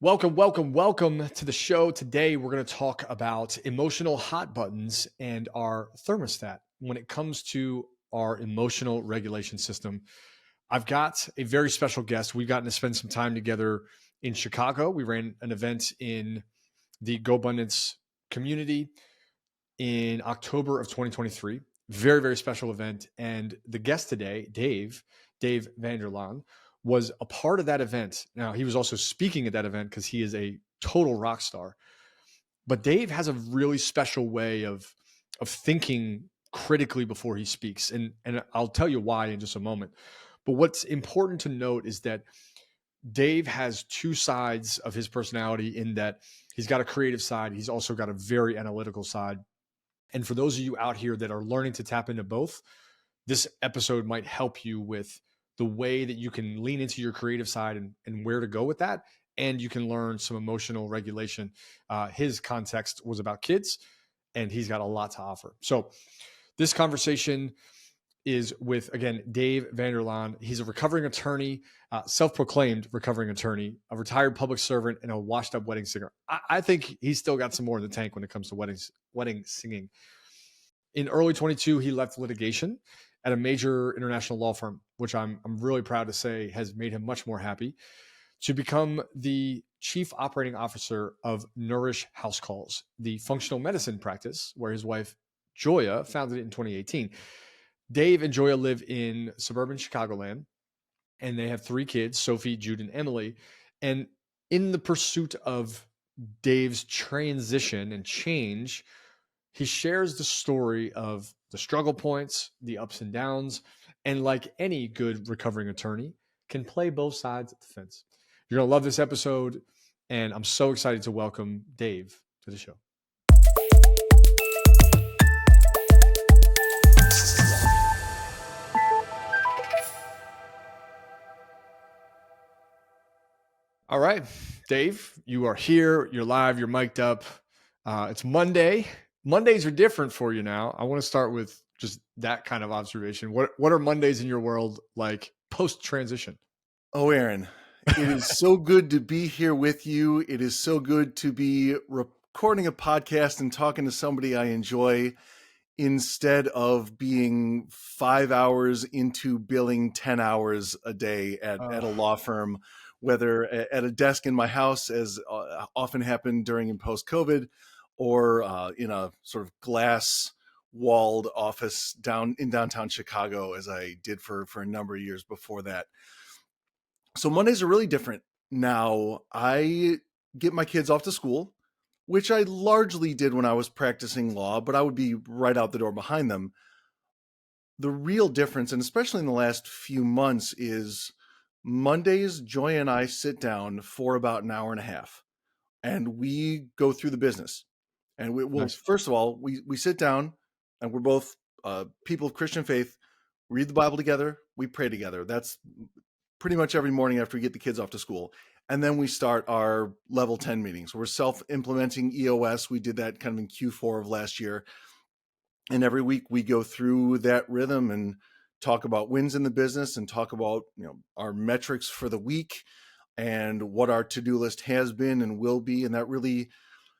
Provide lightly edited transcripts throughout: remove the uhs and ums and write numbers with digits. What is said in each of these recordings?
Welcome to the show. Today, we're going to talk about emotional hot buttons and our thermostat when it comes to our emotional regulation system. I've got a very special guest. We've gotten to spend some time together in Chicago. We ran an event in the GoBundance community in October of 2023. Very, very special event. And the guest today, Dave Vanderlaan, was a part of that event. Now, he was also speaking at that event because he is a total rock star. But Dave has a really special way of thinking critically before he speaks. And I'll tell you why in just a moment. But what's important to note is that Dave has two sides of his personality in that he's got a creative side. He's also got a very analytical side. And for those of you out here that are learning to tap into both, this episode might help you with the way that you can lean into your creative side and where to go with that. And you can learn some emotional regulation. His context was about kids, and he's got a lot to offer. So this conversation is with, again, Dave Vanderlaan. He's a recovering attorney, self-proclaimed recovering attorney, a retired public servant, and a washed-up wedding singer. I think he's still got some more in the tank when it comes to wedding singing. In early 22, he left litigation at a major international law firm, which I'm really proud to say has made him much more happy, to become the chief operating officer of Nourish Housecalls, the functional medicine practice where his wife, Joya, founded it in 2018. Dave and Joya live in suburban Chicagoland, and they have three kids, Sophie, Jude, and Emily. And in the pursuit of Dave's transition and change, he shares the story of the struggle points, the ups and downs, and like any good recovering attorney, can play both sides of the fence. You're going to love this episode, and I'm so excited to welcome Dave to the show. All right, Dave, you are here. You're live. You're mic'd up. It's Monday. Mondays are different for you now. I want to start with just that kind of observation. What are Mondays in your world like post-transition? Oh, Aaron, it is so good to be here with you. It is so good to be recording a podcast and talking to somebody I enjoy instead of being 5 hours into billing 10 hours a day at a law firm, whether at a desk in my house, as often happened during and post-COVID, or in a sort of glass walled office in downtown Chicago, as I did for a number of years before that. So Mondays are really different now. I get my kids off to school, which I largely did when I was practicing law, but I would be right out the door behind them. The real difference, and especially in the last few months, is Mondays, Joy and I sit down for about an hour and a half, and we go through the business. And First of all, we sit down, and we're both people of Christian faith, read the Bible together, we pray together. That's pretty much every morning after we get the kids off to school. And then we start our level 10 meetings. We're self-implementing EOS. We did that kind of in Q4 of last year. And every week we go through that rhythm and talk about wins in the business and talk about, our metrics for the week and what our to-do list has been and will be. And that really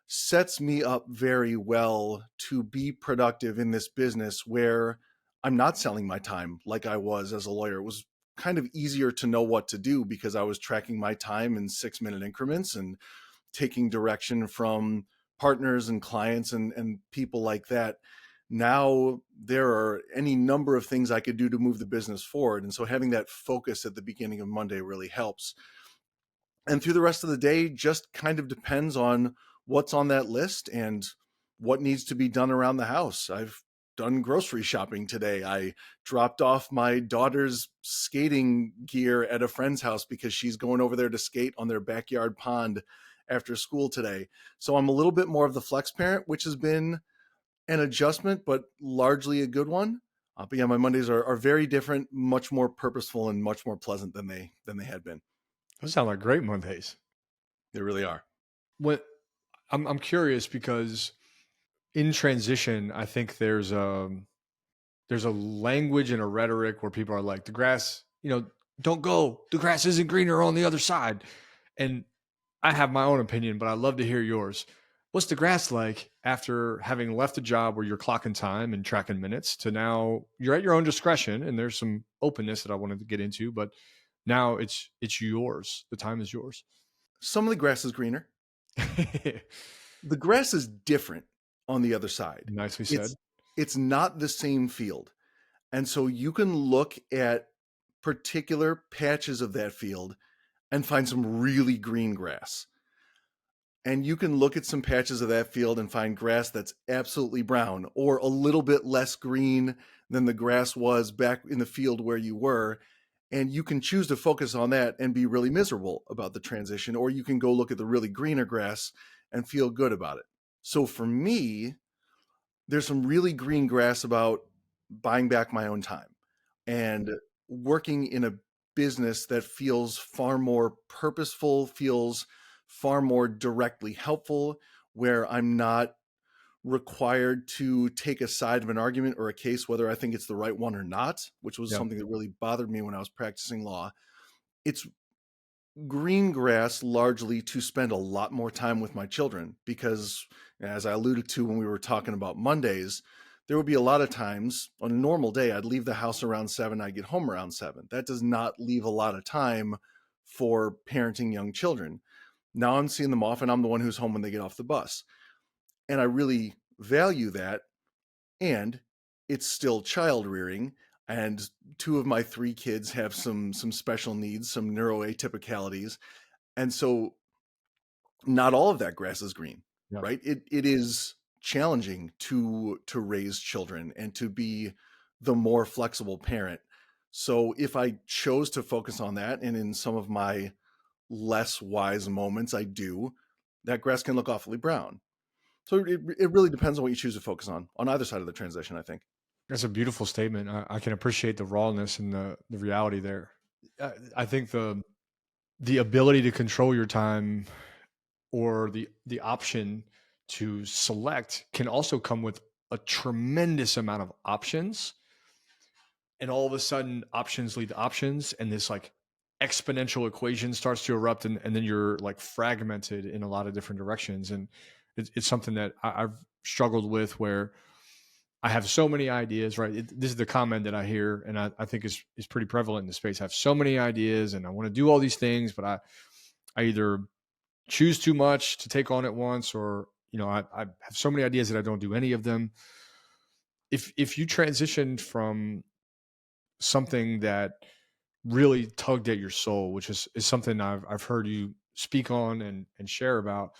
sets me up very well to be productive in this business where I'm not selling my time like I was as a lawyer. It was kind of easier to know what to do because I was tracking my time in 6-minute increments and taking direction from partners and clients and people like that. Now there are any number of things I could do to move the business forward. And so having that focus at the beginning of Monday really helps. And through the rest of the day just kind of depends on what's on that list and what needs to be done around the house. I've done grocery shopping today. I dropped off my daughter's skating gear at a friend's house because she's going over there to skate on their backyard pond after school today. So I'm a little bit more of the flex parent, which has been an adjustment, but largely a good one. But yeah, my Mondays are very different, much more purposeful and much more pleasant than they had been. Those sound like great Mondays. They really are. I'm curious because in transition, I think there's a language and a rhetoric where people are like, the grass, don't go, the grass isn't greener on the other side. And I have my own opinion, but I'd love to hear yours. What's the grass like after having left a job where you're clocking time and tracking minutes to now you're at your own discretion and there's some openness that I wanted to get into, but now it's yours. The time is yours. Some of the grass is greener. The grass is different on the other side. Nicely said. It's not the same field. And so you can look at particular patches of that field and find some really green grass. And you can look at some patches of that field and find grass that's absolutely brown or a little bit less green than the grass was back in the field where you were. And you can choose to focus on that and be really miserable about the transition, or you can go look at the really greener grass and feel good about it. So for me, there's some really green grass about buying back my own time and working in a business that feels far more purposeful, feels far more directly helpful, where I'm not required to take a side of an argument or a case, whether I think it's the right one or not, which was Yeah. something that really bothered me when I was practicing law. It's green grass largely to spend a lot more time with my children because, as I alluded to when we were talking about Mondays, there would be a lot of times on a normal day I'd leave the house around 7, I'd get home around 7. That does not leave a lot of time for parenting young children. Now I'm seeing them off and I'm the one who's home when they get off the bus, and I really value that. And it's still child rearing, and 2 of my 3 kids have some special needs, some neuroatypicalities, and so not all of that grass is green, Yeah. right? It is challenging to raise children and to be the more flexible parent. So if I chose to focus on that, and in some of my less wise moments I do, that grass can look awfully brown. So it really depends on what you choose to focus on either side of the transition, I think. That's a beautiful statement. I can appreciate the rawness and the reality there. I think the ability to control your time or the option to select can also come with a tremendous amount of options, and all of a sudden options lead to options, and this like exponential equation starts to erupt, and then you're like fragmented in a lot of different directions. And it's something that I've struggled with, where I have so many ideas, right? This is the comment that I hear, and I think is pretty prevalent in the space. I have so many ideas and I want to do all these things, but I either choose too much to take on at once, or I have so many ideas that I don't do any of them. If you transitioned from something that really tugged at your soul, which is something I've heard you speak on and share about,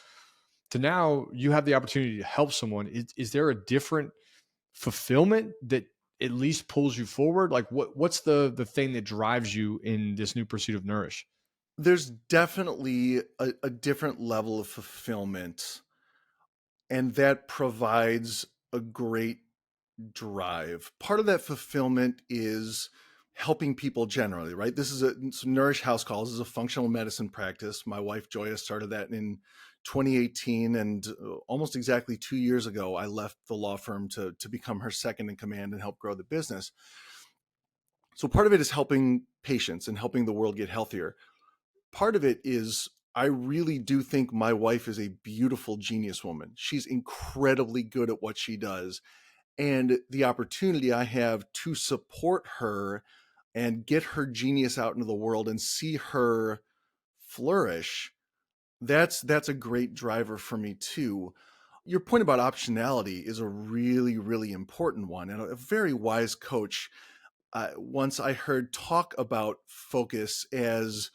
to now you have the opportunity to help someone, is there a different fulfillment that at least pulls you forward? Like what's the thing that drives you in this new pursuit of Nourish? There's definitely a different level of fulfillment, and that provides a great drive. Part of that fulfillment is helping people generally, right? This is Nourish Housecalls is a functional medicine practice. My wife Joya started that in 2018, and almost exactly 2 years ago, I left the law firm to become her second in command and help grow the business. So part of it is helping patients and helping the world get healthier. Part of it is I really do think my wife is a beautiful genius woman. She's incredibly good at what she does. And the opportunity I have to support her and get her genius out into the world and see her flourish, that's a great driver for me too. Your point about optionality is a really, really important one. And a very wise coach, once I heard talk about focus as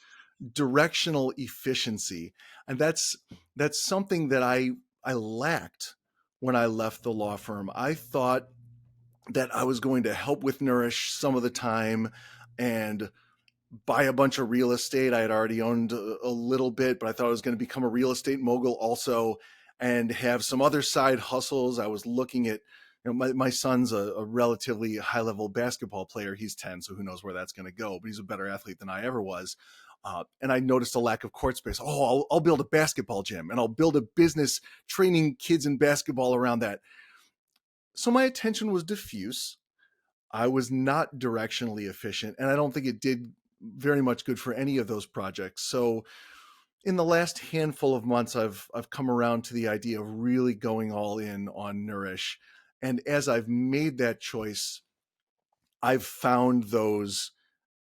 directional efficiency, and that's something that I lacked when I left the law firm. I thought that I was going to help with Nourish some of the time and buy a bunch of real estate. I had already owned a little bit, but I thought I was going to become a real estate mogul also and have some other side hustles. I was looking at, my son's a relatively high level basketball player. He's 10, so who knows where that's going to go, but he's a better athlete than I ever was. And I noticed a lack of court space. Oh, I'll build a basketball gym and I'll build a business training kids in basketball around that. So my attention was diffuse. I was not directionally efficient, and I don't think it did very much good for any of those projects. So in the last handful of months, I've come around to the idea of really going all in on Nourish. And as I've made that choice, I've found those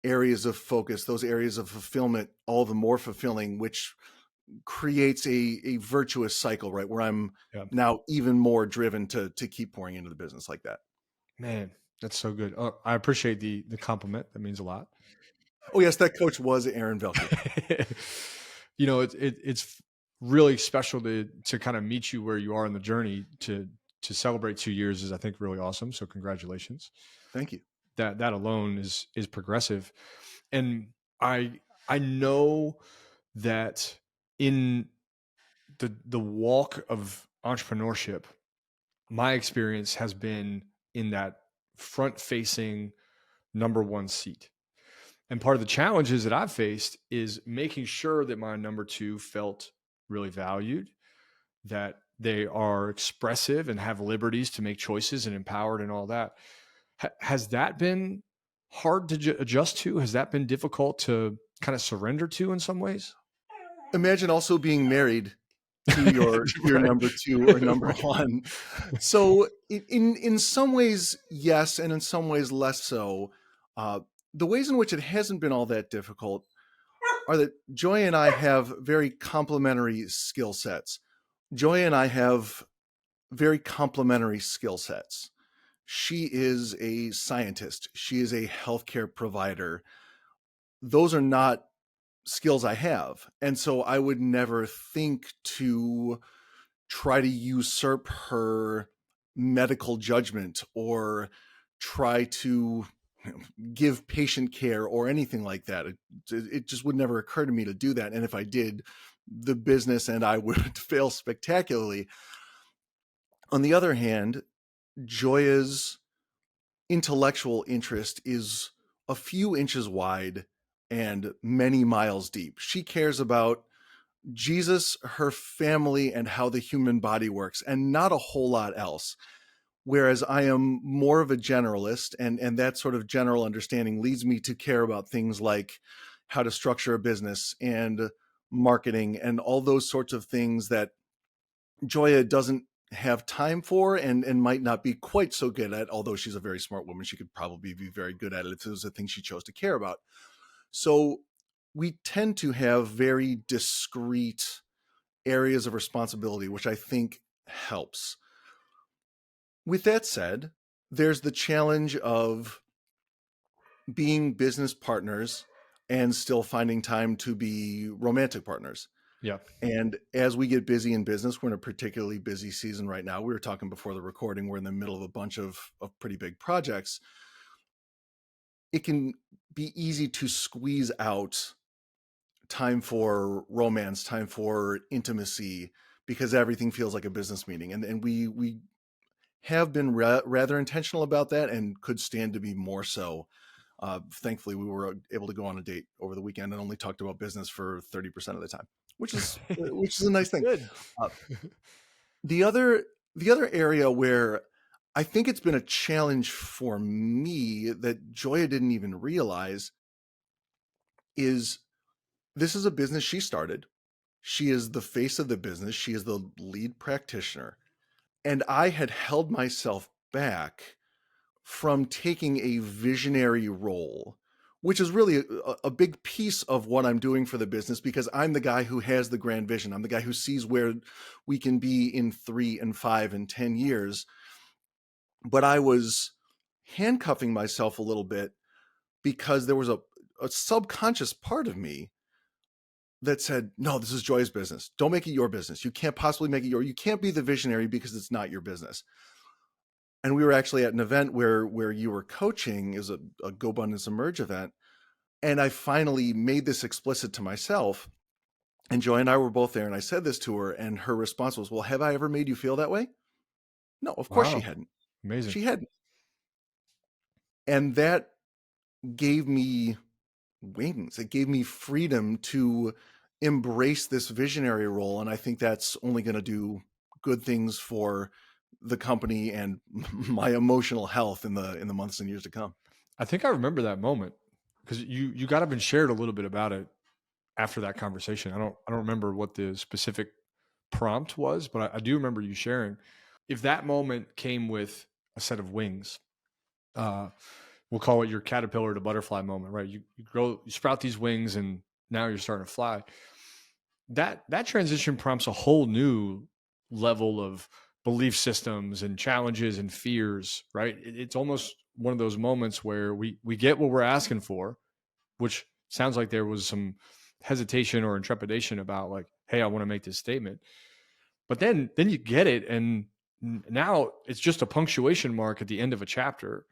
areas of focus, those areas of fulfillment, all the more fulfilling, which creates a virtuous cycle, right? Where I'm Yeah. now even more driven to keep pouring into the business like that. Man, that's so good. Oh, I appreciate the compliment. That means a lot. Oh yes, that coach was Aaron Velke. It's really special to kind of meet you where you are in the journey. To celebrate 2 years is, I think, really awesome. So congratulations. Thank you. That alone is progressive. And I know that in the walk of entrepreneurship, my experience has been in that front facing number one seat. And part of the challenges that I've faced is making sure that my number two felt really valued, that they are expressive and have liberties to make choices and empowered and all that. Has that been hard to adjust to? Has that been difficult to kind of surrender to in some ways? Imagine also being married to your Right. number two or number Right. one. So in some ways, yes, and in some ways less so. Uh, the ways in which it hasn't been all that difficult are that Joy and I have very complementary skill sets. Joy and I have very complementary skill sets. She is a scientist. She is a healthcare provider. Those are not skills I have. And so I would never think to try to usurp her medical judgment or try to give patient care or anything like that. It just would never occur to me to do that. And if I did, the business and I would fail spectacularly. On the other hand, Joya's intellectual interest is a few inches wide and many miles deep. She cares about Jesus, her family, and how the human body works, and not a whole lot else. Whereas I am more of a generalist, and that sort of general understanding leads me to care about things like how to structure a business and marketing and all those sorts of things that Joya doesn't have time for and might not be quite so good at. Although she's a very smart woman, she could probably be very good at it if it was a thing she chose to care about. So we tend to have very discrete areas of responsibility, which I think helps. With that said, there's the challenge of being business partners and still finding time to be romantic partners. Yeah. And as we get busy in business, we're in a particularly busy season right now. We were talking before the recording, we're in the middle of a bunch of pretty big projects. It can be easy to squeeze out time for romance, time for intimacy, because everything feels like a business meeting. And we have been rather intentional about that and could stand to be more so. Thankfully, we were able to go on a date over the weekend and only talked about business for 30% of the time, which is a nice thing. Good. Uh, the other the other area where I think it's been a challenge for me that Joya didn't even realize is this is a business she started. She is the face of the business. She is the lead practitioner. And I had held myself back from taking a visionary role, which is really a big piece of what I'm doing for the business because I'm the guy who has the grand vision. I'm the guy who sees where we can be in 3 and 5 and 10 years. But I was handcuffing myself a little bit because there was a subconscious part of me that said, no, this is Joy's business. Don't make it your business. You can't possibly make it you can't be the visionary because it's not your business. And we were actually at an event where you were coaching, is a Go Abundance Emerge event. And I finally made this explicit to myself. And Joy and I were both there. And I said this to her. And her response was, well, have I ever made you feel that way? No, of course she Wow. hadn't. Amazing. She hadn't. And that gave me wings. It gave me freedom to embrace this visionary role. And I think that's only going to do good things for the company and my emotional health in the months and years to come. I think I remember that moment because you got up and shared a little bit about it after that conversation. I don't remember what the specific prompt was, but I do remember you sharing. If that moment came with a set of wings, uh, we'll call it your caterpillar to butterfly moment, right? You grow, you sprout these wings, and now you're starting to fly. That transition prompts a whole new level of belief systems and challenges and fears, right? It's almost one of those moments where we get what we're asking for, which sounds like there was some hesitation or intrepidation about like, hey, I want to make this statement. But then you get it, and now it's just a punctuation mark at the end of a chapter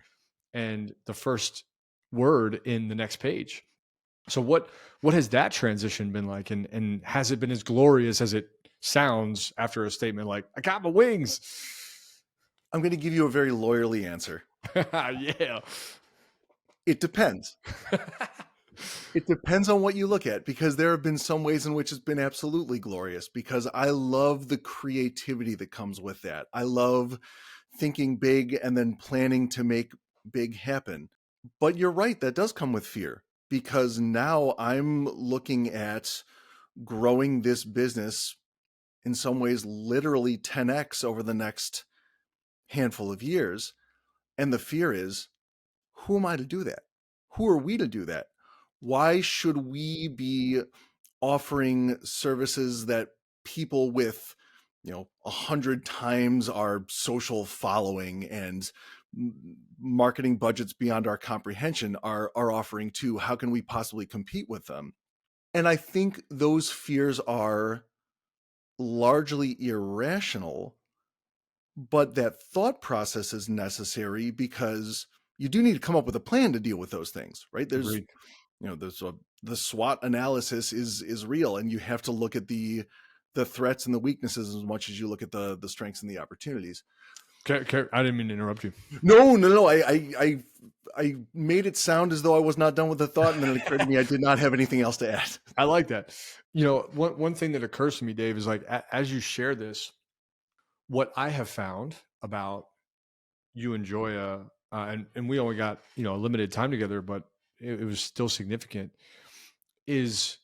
and the first word in the next page. So what has that transition been like, and has it been as glorious as it sounds after a statement like, I got my wings? I'm going to give you a very lawyerly answer. Yeah. It depends. It depends on what you look at, because there have been some ways in which it's been absolutely glorious, because I love the creativity that comes with that. I love thinking big and then planning to make big happen. But you're right, that does come with fear, because now I'm looking at growing this business in some ways literally 10x over the next handful of years. And the fear is, who am I to do that? Who are we to do that? Why should we be offering services that people with, 100 times our social following and marketing budgets beyond our comprehension are offering too? How can we possibly compete with them? And I think those fears are largely irrational, but that thought process is necessary, because you do need to come up with a plan to deal with those things, right? There's Agreed. the SWOT analysis is real, and you have to look at the threats and the weaknesses as much as you look at the strengths and the opportunities. I didn't mean to interrupt you. No. I made it sound as though I was not done with the thought, and then it occurred to me I did not have anything else to add. I like that. One thing that occurs to me, Dave, is like, as you share this, what I have found about you and Joya, and we only got a limited time together, but it was still significant, is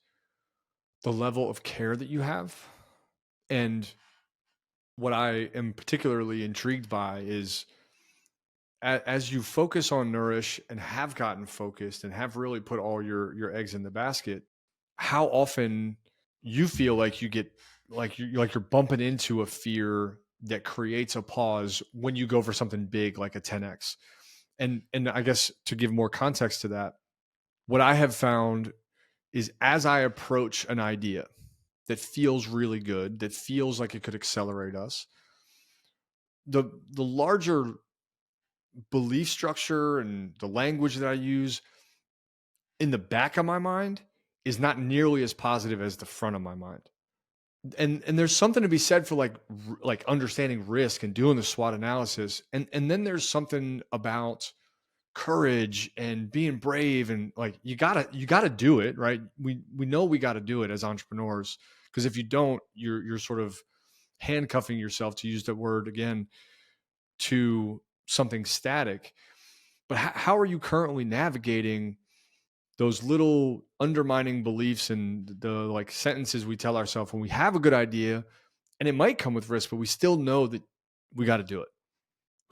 the level of care that you have. And what I am particularly intrigued by is, as you focus on Nourish and have gotten focused and have really put all your eggs in the basket, how often you feel like you get like you're bumping into a fear that creates a pause when you go for something big like a 10x. And I guess to give more context to that, what I have found is, as I approach an idea that feels really good, that feels like it could accelerate us, the larger belief structure and the language that I use in the back of my mind is not nearly as positive as the front of my mind. And there's something to be said for like understanding risk and doing the SWOT analysis. And then there's something about courage and being brave, and like you gotta do it, right? We know we gotta do it as entrepreneurs, because if you don't, you're sort of handcuffing yourself, to use that word again, to something static. But how are you currently navigating those little undermining beliefs and the like sentences we tell ourselves when we have a good idea, and it might come with risk, but we still know that we got to do it?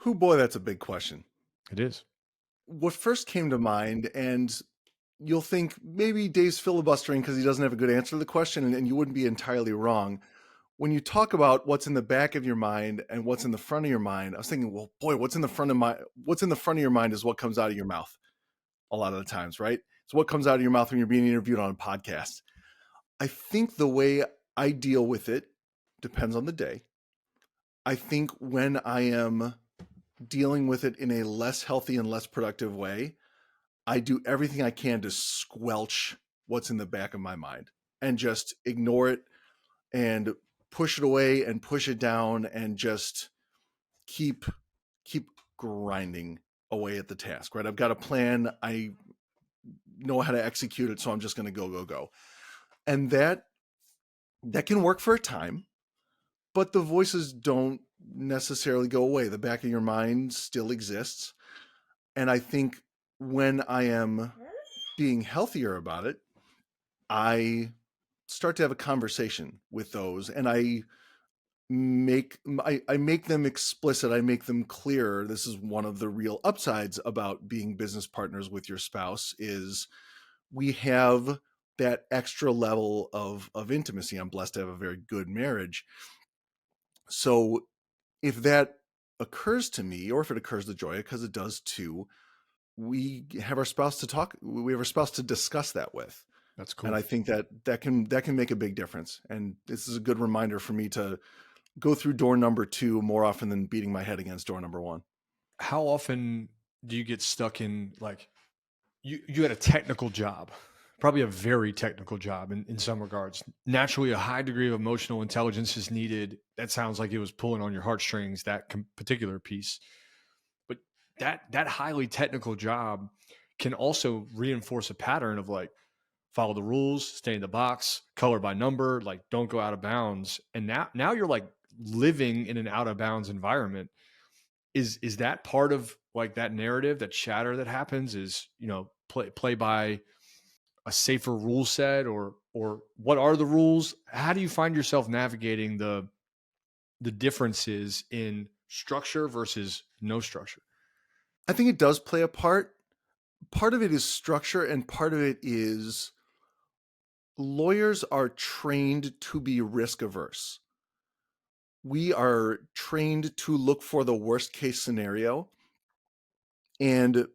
Boy, that's a big question. It is. What first came to mind, and you'll think maybe Dave's filibustering because he doesn't have a good answer to the question, and you wouldn't be entirely wrong. When you talk about what's in the back of your mind and what's in the front of your mind, I was thinking, well, boy, what's in the front of your mind is what comes out of your mouth a lot of the times, right? It's what comes out of your mouth when you're being interviewed on a podcast. I think the way I deal with it depends on the day. I think when I am dealing with it in a less healthy and less productive way, I do everything I can to squelch what's in the back of my mind and just ignore it and push it away and push it down and just keep grinding away at the task, right? I've got a plan. I know how to execute it, so I'm just going to go. And that can work for a time, but the voices don't necessarily go away. The back of your mind still exists. And I think when I am being healthier about it, I start to have a conversation with those, and I make them explicit. I make them clear. This is one of the real upsides about being business partners with your spouse is we have that extra level of intimacy. I'm blessed to have a very good marriage. So if that occurs to me, or if it occurs to Joya, because it does too, we have our spouse to talk. We have our spouse to discuss that with, That's and cool. I think that can make a big difference. And this is a good reminder for me to go through door number 2 more often than beating my head against door number 1. How often do you get stuck in like you had a technical job, probably a very technical job in some regards. Naturally, a high degree of emotional intelligence is needed. That sounds like it was pulling on your heartstrings, that particular piece. But that highly technical job can also reinforce a pattern of like follow the rules, stay in the box, color by number, like don't go out of bounds. And now you're like living in an out of bounds environment. Is that part of like that narrative, that chatter that happens is, play by a safer rule set, or what are the rules? How do you find yourself navigating the differences in structure versus no structure? I think it does play a part. Part of it is structure, and part of it is lawyers are trained to be risk averse. We are trained to look for the worst case scenario and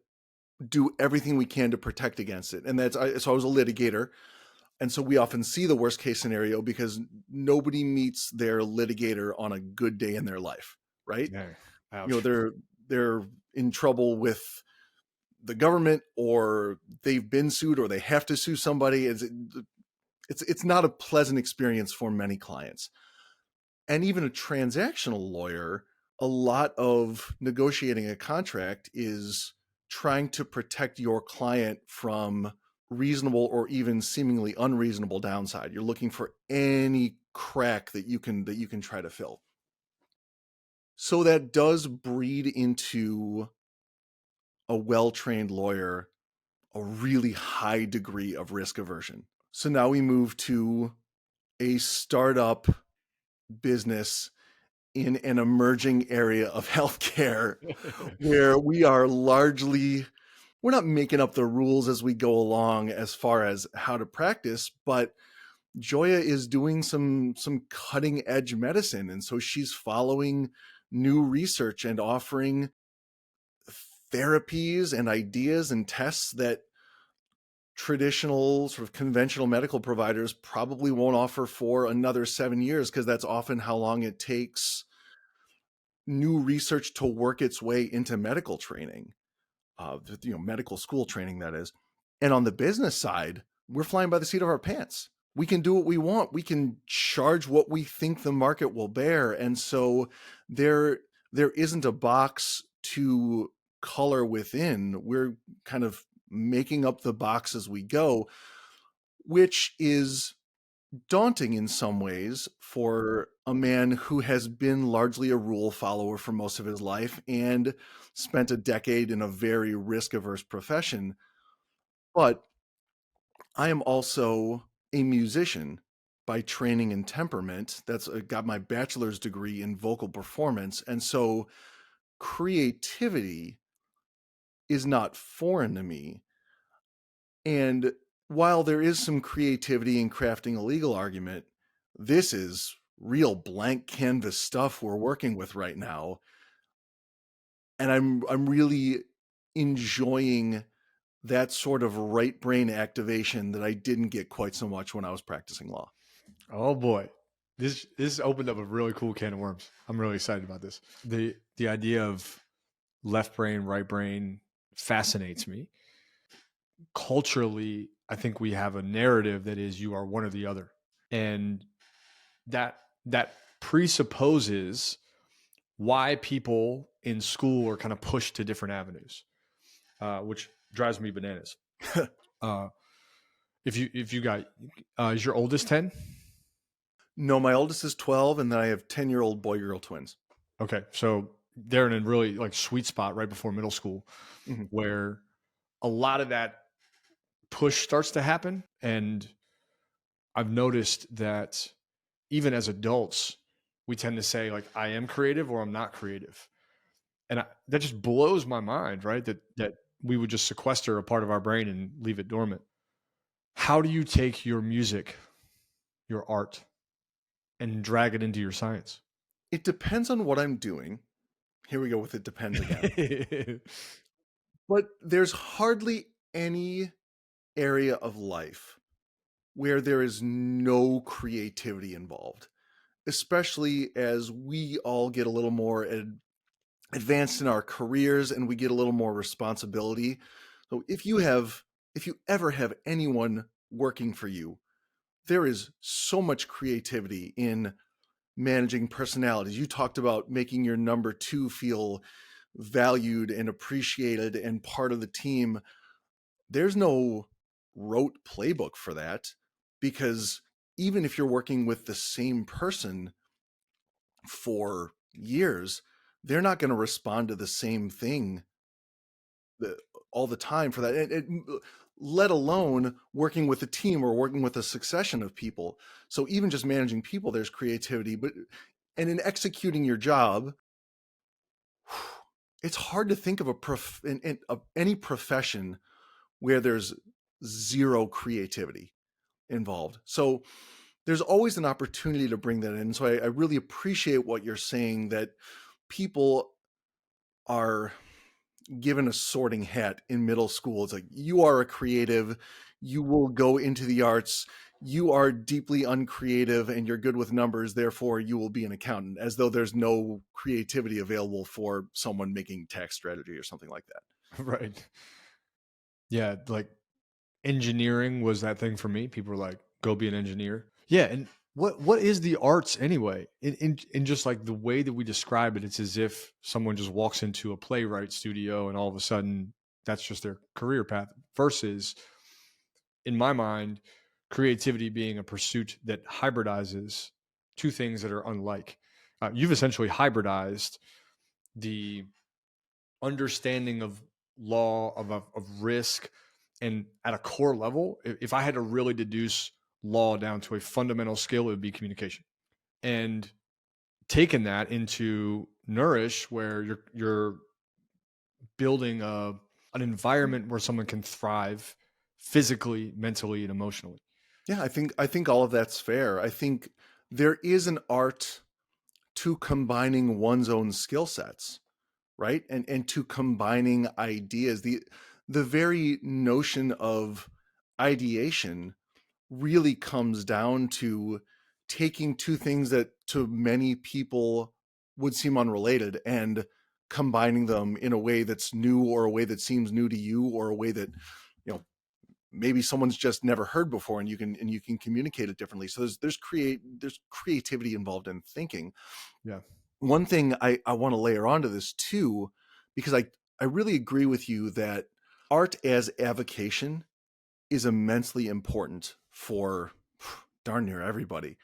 do everything we can to protect against it. And so I was a litigator. And so we often see the worst case scenario because nobody meets their litigator on a good day in their life, right? Yeah. You know, Ouch. they're in trouble with the government, or they've been sued, or they have to sue somebody. It's not a pleasant experience for many clients. And even a transactional lawyer, a lot of negotiating a contract is trying to protect your client from reasonable or even seemingly unreasonable downside. You're looking for any crack that you can try to fill. So that does breed into a well-trained lawyer a really high degree of risk aversion. So now we move to a startup business in an emerging area of healthcare where we're not making up the rules as we go along as far as how to practice, but Joya is doing some cutting edge medicine, and so she's following new research and offering therapies and ideas and tests that traditional sort of conventional medical providers probably won't offer for another 7 years, because that's often how long it takes new research to work its way into medical training, medical school training, that is. And on the business side, we're flying by the seat of our pants. We can do what we want. We can charge what we think the market will bear. And so there isn't a box to color within. We're kind of making up the box as we go, which is daunting in some ways for a man who has been largely a rule follower for most of his life and spent a decade in a very risk averse profession. But I am also a musician by training and temperament. That's got my bachelor's degree in vocal performance. And so creativity is not foreign to me. And while there is some creativity in crafting a legal argument, this is real blank canvas stuff we're working with right now. And I'm really enjoying that sort of right brain activation that I didn't get quite so much when I was practicing law. Oh boy. This opened up a really cool can of worms. I'm really excited about this. The idea of left brain, right brain fascinates me. Culturally, I think we have a narrative that is you are one or the other. And that presupposes why people in school are kind of pushed to different avenues, which drives me bananas. uh, if you got is your oldest 10? No, my oldest is 12, and then I have 10-year-old boy-girl twins. Okay, so they're in a really like sweet spot right before middle school, Mm-hmm. where a lot of that push starts to happen. And I've noticed that even as adults, we tend to say like, I am creative or I'm not creative. And that just blows my mind, right? That we would just sequester a part of our brain and leave it dormant. How do you take your music, your art, and drag it into your science? It depends on what I'm doing. Here we go with it depends again. But there's hardly any area of life where there is no creativity involved, especially as we all get a little more advanced in our careers and we get a little more responsibility. So if you ever have anyone working for you, there is so much creativity in managing personalities. You talked about making your number two feel valued and appreciated and part of the team. There's no rote playbook for that, because even if you're working with the same person for years, they're not going to respond to the same thing all the time for that. Let alone working with a team or working with a succession of people. So even just managing people, there's creativity, and in executing your job, it's hard to think of any profession where there's zero creativity involved. So there's always an opportunity to bring that in. So I really appreciate what you're saying, that people are given a sorting hat in middle school. It's like, you are a creative, you will go into the arts, you are deeply uncreative and you're good with numbers, therefore you will be an accountant, as though there's no creativity available for someone making tax strategy or something like that. Right. Yeah, like engineering was that thing for me. People were like, "Go be an engineer." Yeah, and what is the arts anyway? In just like the way that we describe it, it's as if someone just walks into a playwright studio and all of a sudden that's just their career path. Versus, in my mind, creativity being a pursuit that hybridizes two things that are unlike. You've essentially hybridized the understanding of law, of risk, and at a core level, if I had to really deduce law down to a fundamental skill, it would be communication. And taking that into Nourish, where you're building an environment where someone can thrive physically, mentally, and emotionally. Yeah, I think all of that's fair. I think there is an art to combining one's own skill sets, right? And to combining ideas. The very notion of ideation really comes down to taking two things that to many people would seem unrelated and combining them in a way that's new, or a way that seems new to you, or a way that, you know, maybe someone's just never heard before, and you can communicate it differently. So there's creativity involved in thinking. Yeah. One thing I want to layer onto this too, because I really agree with you that art as avocation is immensely important for darn near everybody.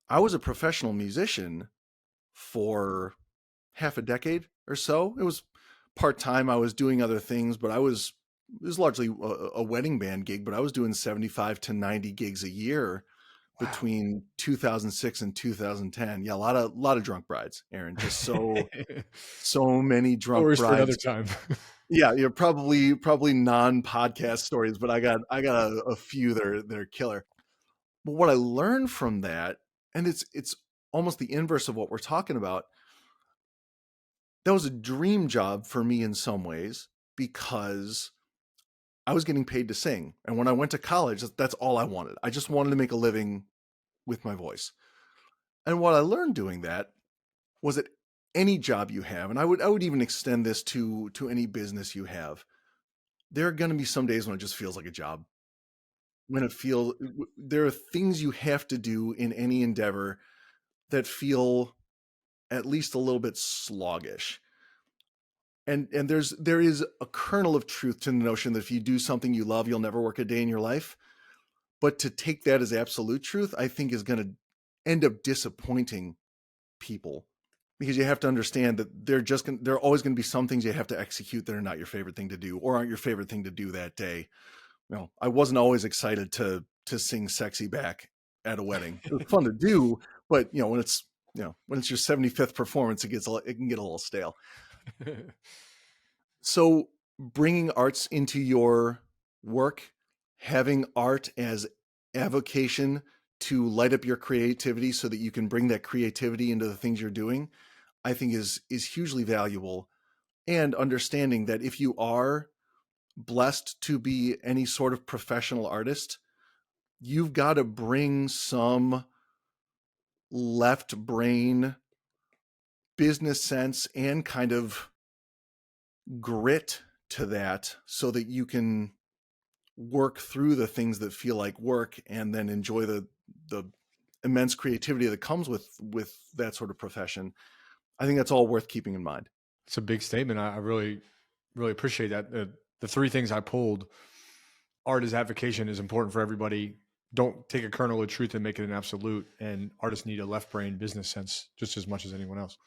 I was a professional musician for half a decade or so. It was part-time. I was doing other things, but it was largely a wedding band gig, but I was doing 75 to 90 gigs a year Wow. between 2006 and 2010. Yeah, a lot of drunk brides, Aaron. Just so many drunk Stories for another brides. time. Yeah, you're probably non-podcast stories, but I got a few that are killer. But what I learned from that, and it's almost the inverse of what we're talking about. That was a dream job for me in some ways, because I was getting paid to sing. And when I went to college, that's all I wanted. I just wanted to make a living with my voice. And what I learned doing that was that any job you have, and I would even extend this to any business you have, there are going to be some days when it just feels like a job. When there are things you have to do in any endeavor that feel at least a little bit sluggish. And there is a kernel of truth to the notion that if you do something you love, you'll never work a day in your life. But to take that as absolute truth, I think is going to end up disappointing people, because you have to understand that there are always going to be some things you have to execute that are not your favorite thing to do, or aren't your favorite thing to do that day. I wasn't always excited to to sing sexy back at a wedding. It was fun to do, but when it's your 75th performance, it can get a little stale. So bringing arts into your work, having art as avocation to light up your creativity so that you can bring that creativity into the things you're doing, I think is hugely valuable. And understanding that if you are blessed to be any sort of professional artist, you've got to bring some left brain business sense and kind of grit to that so that you can work through the things that feel like work and then enjoy the immense creativity that comes with that sort of profession. I think that's all worth keeping in mind. It's a big statement. I really, really appreciate that. The three things I pulled: art as avocation is important for everybody. Don't take a kernel of truth and make it an absolute. And artists need a left brain business sense just as much as anyone else.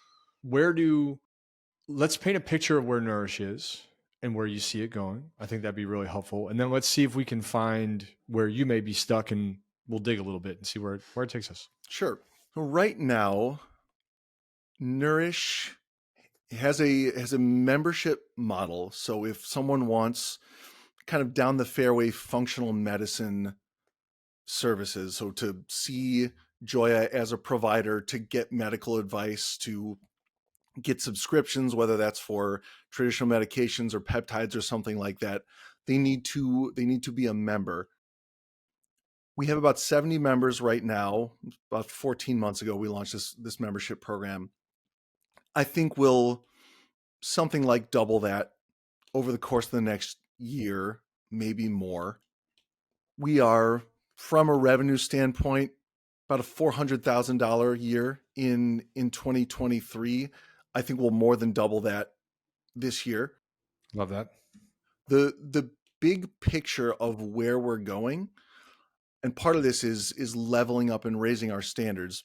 Let's paint a picture of where Nourish is and where you see it going. I think that'd be really helpful. And then let's see if we can find where you may be stuck, and we'll dig a little bit and see where it takes us. Sure. So right now, Nourish has a membership model. So if someone wants kind of down the fairway functional medicine services, so to see Joya as a provider, to get medical advice, to get subscriptions, whether that's for traditional medications or peptides or something like that, they need to be a member. We have about 70 members right now. About 14 months ago, we launched this membership program. I think we'll something like double that over the course of the next year, maybe more. We are, from a revenue standpoint, about a $400,000 a year in 2023. I think we'll more than double that this year. Love that. The big picture of where we're going, and part of this is leveling up and raising our standards.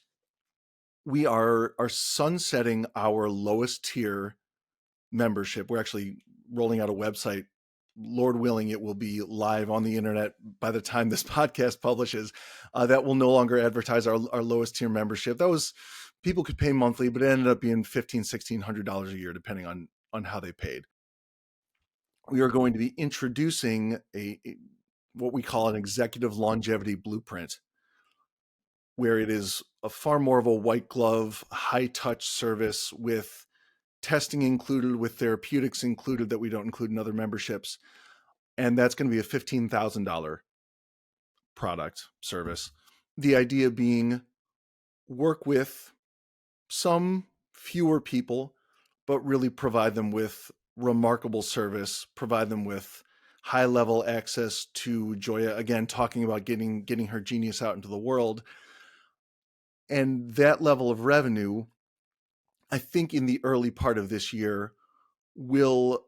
We are sunsetting our lowest tier membership. We're actually rolling out a website. Lord willing, it will be live on the internet by the time this podcast publishes. That will no longer advertise our lowest tier membership. That was, people could pay monthly, but it ended up being $1,500-$1,600 a year, depending on how they paid. We are going to be introducing what we call an executive longevity blueprint, where it is a far more of a white glove, high touch service with testing included, with therapeutics included that we don't include in other memberships. And that's going to be a $15,000 product service. The idea being work with some fewer people, but really provide them with remarkable service, provide them with high level access to Joya, again, talking about getting her genius out into the world. And that level of revenue, I think in the early part of this year, will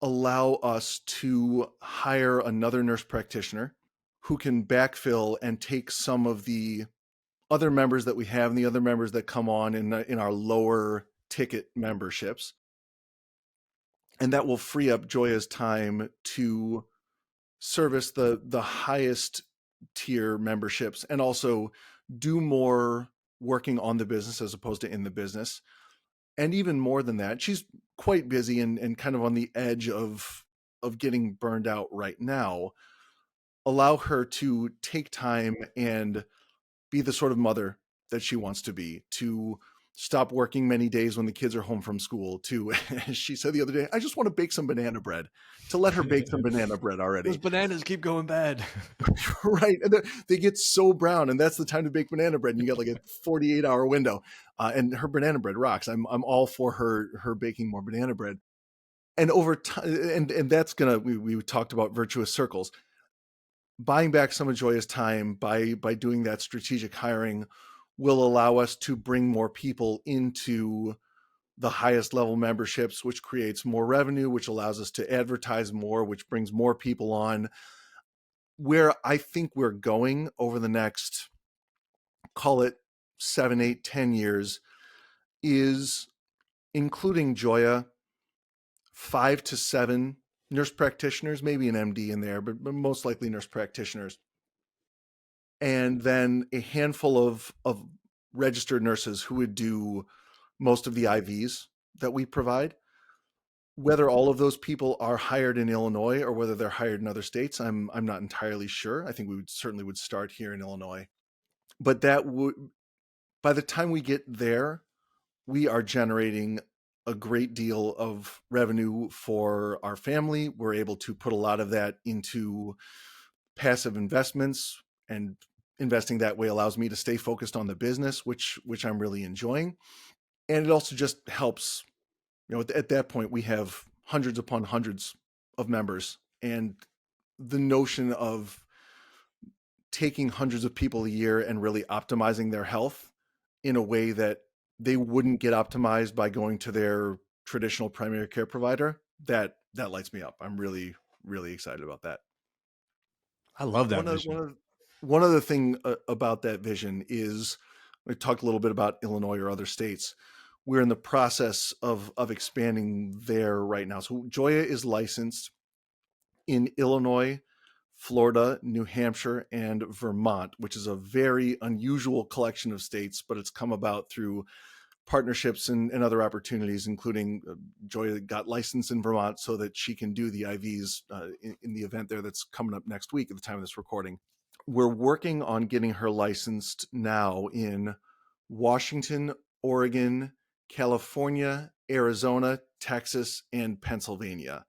allow us to hire another nurse practitioner who can backfill and take some of the other members that we have and the other members that come on in our lower ticket memberships. And that will free up Joya's time to service the highest tier memberships and also do more working on the business as opposed to in the business. And even more than that, she's quite busy and kind of on the edge of getting burned out right now. Allow her to take time and be the sort of mother that she wants to be, to stop working many days when the kids are home from school, to, as she said the other day, I just want to bake some banana bread, to let her bake some banana bread already. Those bananas keep going bad. Right. And they get so brown, and that's the time to bake banana bread. And you got like a 48-hour window. And her banana bread rocks. I'm all for her baking more banana bread. And over time, and that's we talked about virtuous circles. Buying back some of Joya's time by doing that strategic hiring will allow us to bring more people into the highest level memberships, which creates more revenue, which allows us to advertise more, which brings more people on. Where I think we're going over the next, call it 7, 8, 10 years, is including Joya, 5 to 7 nurse practitioners, maybe an MD in there, but most likely nurse practitioners, and then a handful of registered nurses who would do most of the IVs that we provide. Whether all of those people are hired in Illinois or whether they're hired in other states, I'm not entirely sure. I think we would start here in Illinois. But that would, by the time we get there, we are generating a great deal of revenue for our family. We're able to put a lot of that into passive investments, and investing that way allows me to stay focused on the business, which I'm really enjoying. And it also just helps, at that point we have hundreds upon hundreds of members, and the notion of taking hundreds of people a year and really optimizing their health in a way that they wouldn't get optimized by going to their traditional primary care provider, that lights me up. I'm really, really excited about that. I love that One of vision. one other thing about that vision is, we talked a little bit about Illinois or other states. We're in the process of expanding there right now. So Joya is licensed in Illinois, Florida, New Hampshire, and Vermont, which is a very unusual collection of states, but it's come about through partnerships and other opportunities, including Joy got licensed in Vermont so that she can do the IVs in the event there that's coming up next week at the time of this recording. We're working on getting her licensed now in Washington, Oregon, California, Arizona, Texas, and Pennsylvania.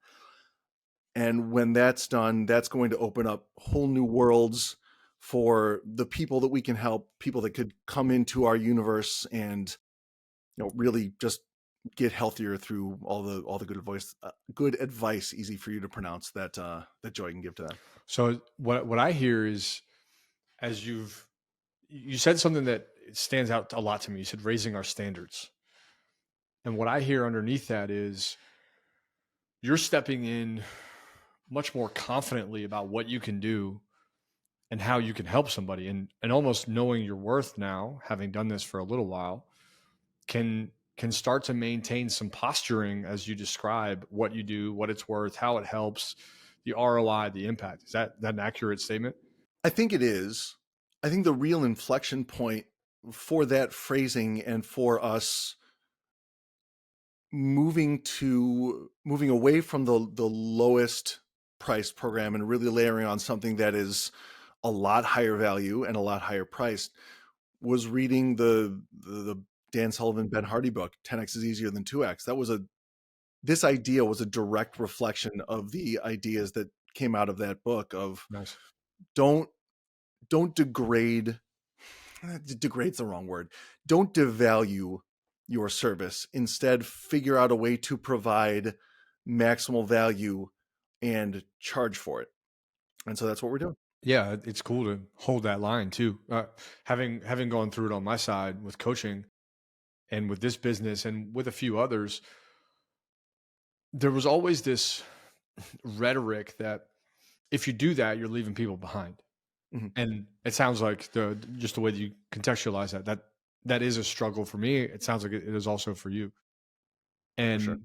And when that's done, that's going to open up whole new worlds for the people that we can help, people that could come into our universe and really just get healthier through all the good advice, easy for you to pronounce, that Joy can give to them. So what I hear is, as you said something that stands out a lot to me. You said raising our standards. And what I hear underneath that is you're stepping in much more confidently about what you can do and how you can help somebody, and almost knowing your worth now, having done this for a little while, can start to maintain some posturing as you describe what you do, what it's worth, how it helps, the ROI, the impact. Is that an accurate statement? I think it is. I think the real inflection point for that phrasing, and for us moving away from the lowest price program and really layering on something that is a lot higher value and a lot higher priced, was reading the Dan Sullivan, Ben Hardy book, 10x is easier than 2x. This idea was a direct reflection of the ideas that came out of that book of, Nice. don't degrade, degrade's the wrong word. Don't devalue your service. Instead, figure out a way to provide maximal value and charge for it. And so that's what we're doing. Yeah, it's cool to hold that line too. Having gone through it on my side with coaching and with this business and with a few others, there was always this rhetoric that if you do that, you're leaving people behind. Mm-hmm. And it sounds like just the way that you contextualize that is a struggle for me. It sounds like it is also for you. And sure.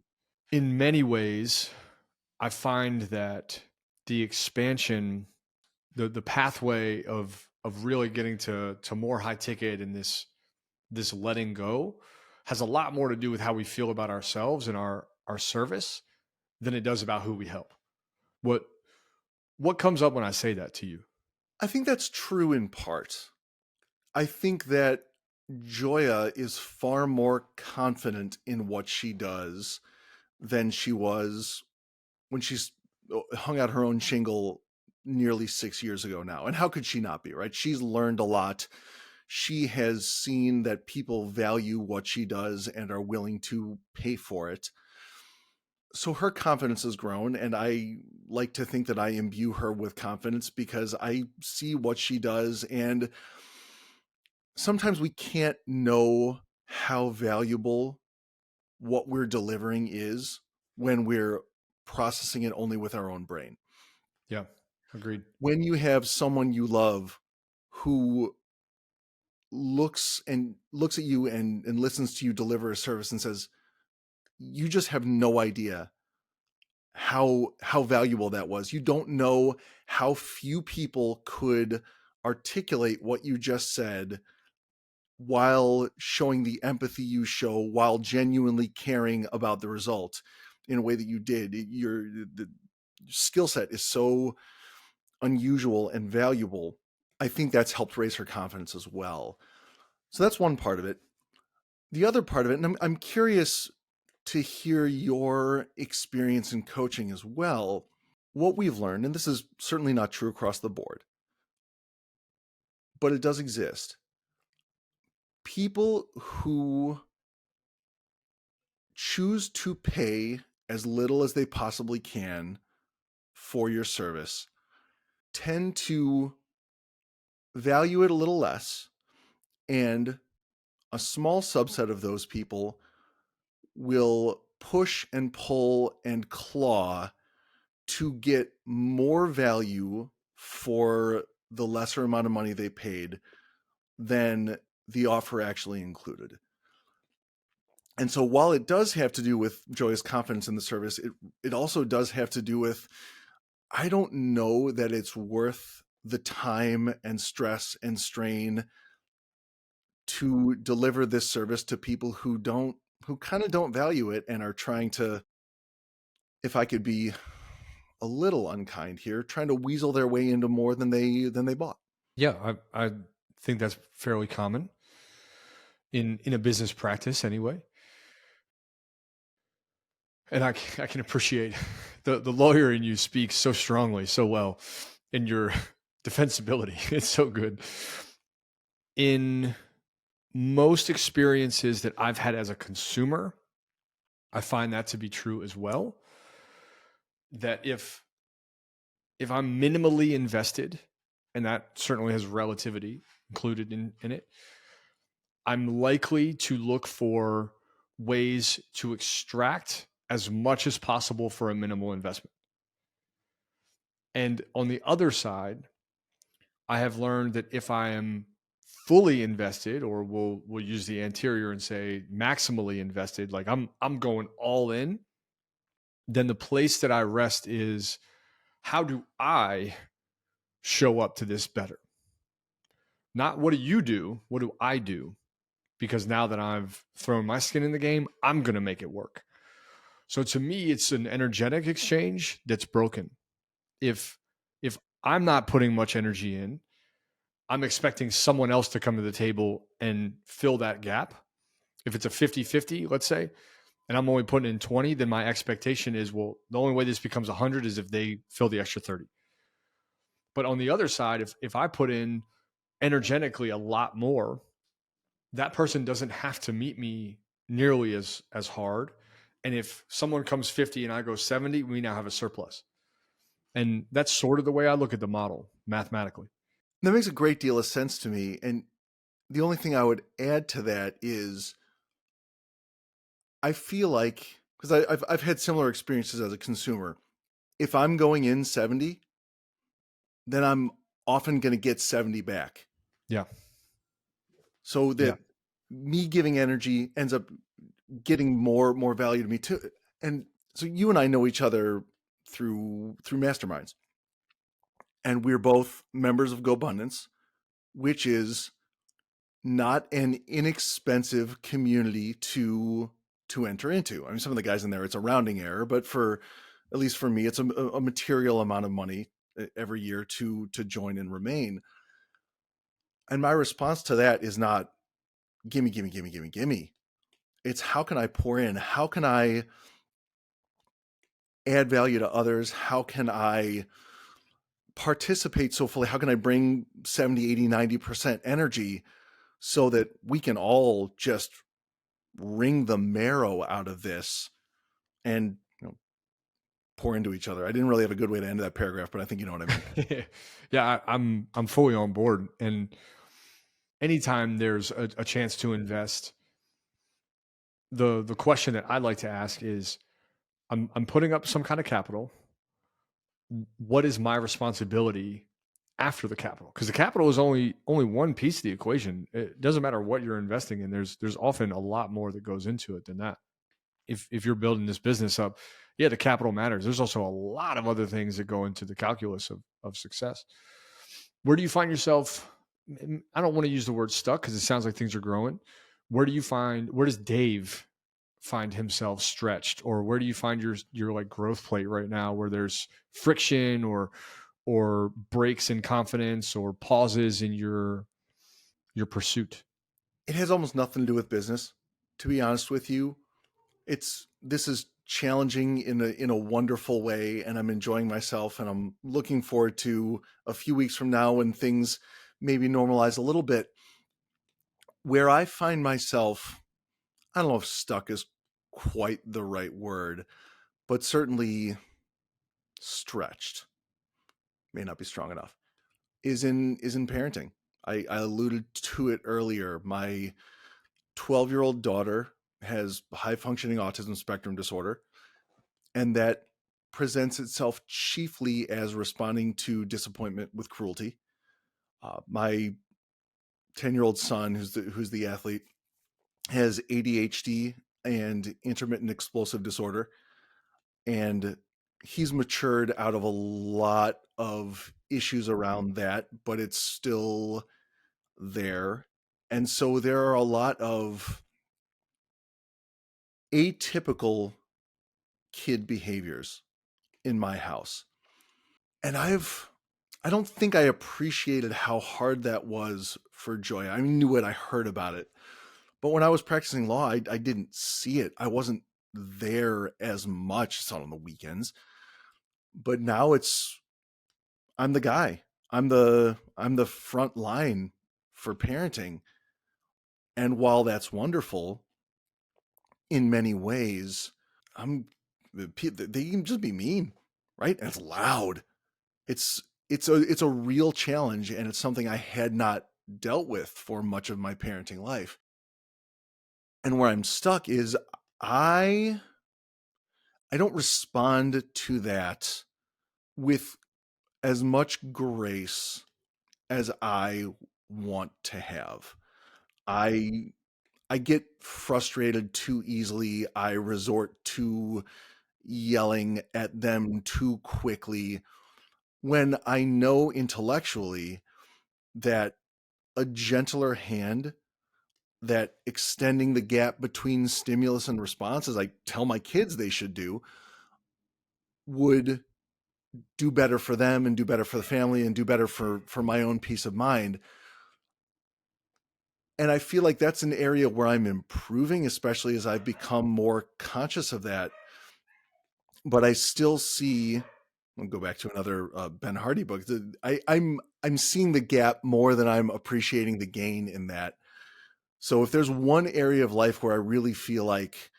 in many ways, I find that the expansion, the pathway of really getting to more high ticket and this letting go has a lot more to do with how we feel about ourselves and our service than it does about who we help. What comes up when I say that to you? I think that's true in part. I think that Joya is far more confident in what she does than she was when she's hung out her own shingle nearly 6 years ago now. And how could she not be, right? She's learned a lot. She has seen that people value what she does and are willing to pay for it. So her confidence has grown, and I like to think that I imbue her with confidence because I see what she does. And sometimes we can't know how valuable what we're delivering is when we're processing it only with our own brain. Yeah, agreed. When you have someone you love who looks at you and listens to you deliver a service and says, you just have no idea how valuable that was. You don't know how few people could articulate what you just said while showing the empathy you show, while genuinely caring about the result in a way that you did. The skill set is so unusual and valuable. I think that's helped raise her confidence as well. So that's one part of it. The other part of it, and I'm curious to hear your experience in coaching as well. What we've learned, and this is certainly not true across the board, but it does exist. People who choose to pay as little as they possibly can for your service tend to value it a little less, and a small subset of those people will push and pull and claw to get more value for the lesser amount of money they paid than the offer actually included. And so while it does have to do with Joy's confidence in the service, it also does have to do with, I don't know that it's worth the time and stress and strain to deliver this service to people who kind of don't value it and are trying to, if I could be a little unkind here, trying to weasel their way into more than they bought. Yeah, I think that's fairly common in a business practice anyway. And I can appreciate the lawyer in you speaks so strongly, so well, in your defensibility. It's so good. In most experiences that I've had as a consumer, I find that to be true as well. That if I'm minimally invested, and that certainly has relativity included in it, I'm likely to look for ways to extract as much as possible for a minimal investment. And on the other side, I have learned that if I am fully invested, or we'll use the anterior and say maximally invested, like I'm going all in, then the place that I rest is, how do I show up to this better? Not what do you do, what do I do? Because now that I've thrown my skin in the game, I'm going to make it work. So to me, it's an energetic exchange that's broken. If I'm not putting much energy in, I'm expecting someone else to come to the table and fill that gap. If it's a 50-50, let's say, and I'm only putting in 20, then my expectation is, well, the only way this becomes 100 is if they fill the extra 30. But on the other side, if I put in energetically a lot more, that person doesn't have to meet me nearly as hard. And if someone comes 50 and I go 70, we now have a surplus. And that's sort of the way I look at the model mathematically. That makes a great deal of sense to me. And the only thing I would add to that is, I feel like, because I've had similar experiences as a consumer, if I'm going in 70, then I'm often going to get 70 back. Yeah. So that me giving energy ends up getting more value to me too. And so you and I know each other through masterminds, and we're both members of GoBundance, which is not an inexpensive community to enter into. I mean, some of the guys in there, it's a rounding error, but at least for me, it's a material amount of money every year to join and remain. And my response to that is not gimme. It's, how can I pour in? How can I add value to others? How can I participate so fully? How can I bring 70, 80, 90% energy so that we can all just wring the marrow out of this and pour into each other? I didn't really have a good way to end that paragraph, but I think you know what I mean. Yeah, I'm fully on board. And anytime there's a chance to invest, the question that I'd like to ask is, I'm putting up some kind of capital. What is my responsibility after the capital? Because the capital is only one piece of the equation. It doesn't matter what you're investing in. There's often a lot more that goes into it than that. If you're building this business up, yeah, the capital matters. There's also a lot of other things that go into the calculus of success. where do you find yourself? I don't want to use the word stuck because it sounds like things are growing. Where does Dave find himself stretched, or where do you find your like growth plate right now where there's friction or breaks in confidence or pauses in your pursuit? It has almost nothing to do with business, to be honest with you. This is challenging in a wonderful way, and I'm enjoying myself, and I'm looking forward to a few weeks from now when things maybe normalize a little bit. Where I find myself, I don't know if stuck is quite the right word, but certainly stretched, may not be strong enough, is in parenting. I alluded to it earlier. My 12-year-old daughter has high functioning autism spectrum disorder, and that presents itself chiefly as responding to disappointment with cruelty. My 10-year-old son, who's the athlete, has ADHD and intermittent explosive disorder, and he's matured out of a lot of issues around that, but it's still there. And so there are a lot of atypical kid behaviors in my house. And I don't think I appreciated how hard that was for Joy. I knew it, I heard about it. But when I was practicing law, I didn't see it. I wasn't there as much. It's on the weekends. But now I'm the guy. I'm the front line for parenting. And while that's wonderful in many ways, I'm they can just be mean, right? And it's loud. It's it's a real challenge, and it's something I had not dealt with for much of my parenting life. And where I'm stuck is I I don't respond to that with as much grace as I want to have. I I get frustrated too easily. I resort to yelling at them too quickly when I know intellectually that a gentler hand, that extending the gap between stimulus and response, as I tell my kids they should do, would do better for them and do better for the family and do better for my own peace of mind. And I feel like that's an area where I'm improving, especially as I've become more conscious of that. But I still see, I'll go back to another Ben Hardy book. I'm seeing the gap more than I'm appreciating the gain in that. So if there's one area of life where I really feel like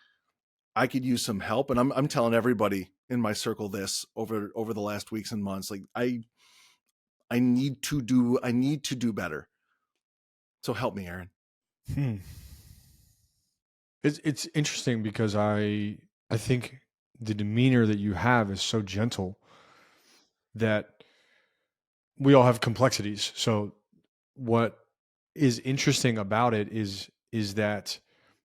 I could use some help, and I'm telling everybody in my circle this over the last weeks and months, like I need to do better. So help me, Aaron. Hmm. It's interesting because I think the demeanor that you have is so gentle that we all have complexities. So what is interesting about it is that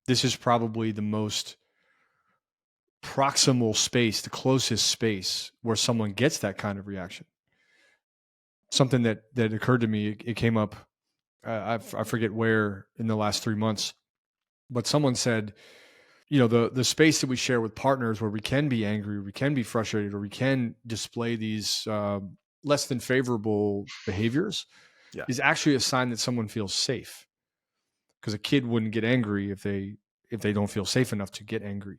this is probably the most proximal space, the closest space where someone gets that kind of reaction. Something that occurred to me, it came up. I forget where in the last 3 months, but someone said, the space that we share with partners where we can be angry, we can be frustrated, or we can display these less than favorable behaviors Yeah. is actually a sign that someone feels safe. Because a kid wouldn't get angry if they don't feel safe enough to get angry.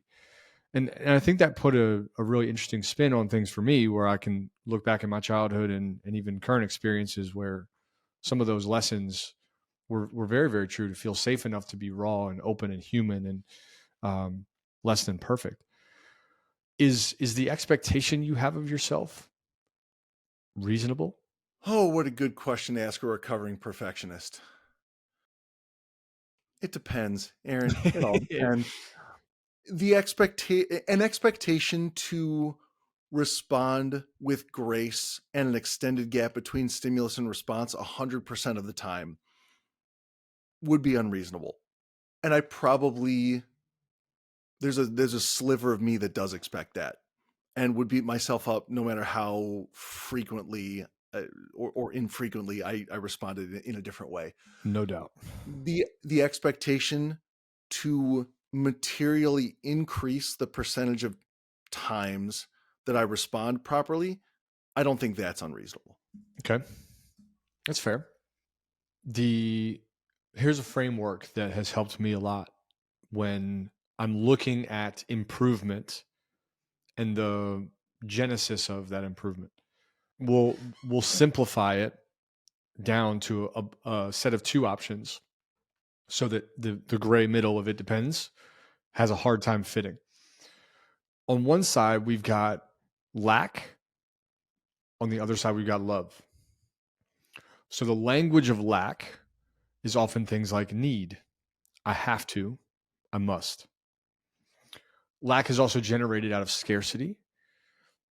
And I think that put a really interesting spin on things for me, where I can look back at my childhood and even current experiences where some of those lessons were very, very true, to feel safe enough to be raw and open and human and less than perfect. Is the expectation you have of yourself reasonable? Oh, what a good question to ask a recovering perfectionist. It depends, Aaron. It all depends. An expectation to respond with grace and an extended gap between stimulus and response 100% of the time would be unreasonable. And I probably there's a sliver of me that does expect that and would beat myself up no matter how frequently or infrequently, I responded in a different way. No doubt. The expectation to materially increase the percentage of times that I respond properly, I don't think that's unreasonable. Okay. That's fair. Here's a framework that has helped me a lot when I'm looking at improvement and the genesis of that improvement. We'll simplify it down to a set of two options so that the gray middle of it depends has a hard time fitting. On one side, we've got lack. On the other side, we've got love. So the language of lack is often things like need. I have to. I must. Lack is also generated out of scarcity.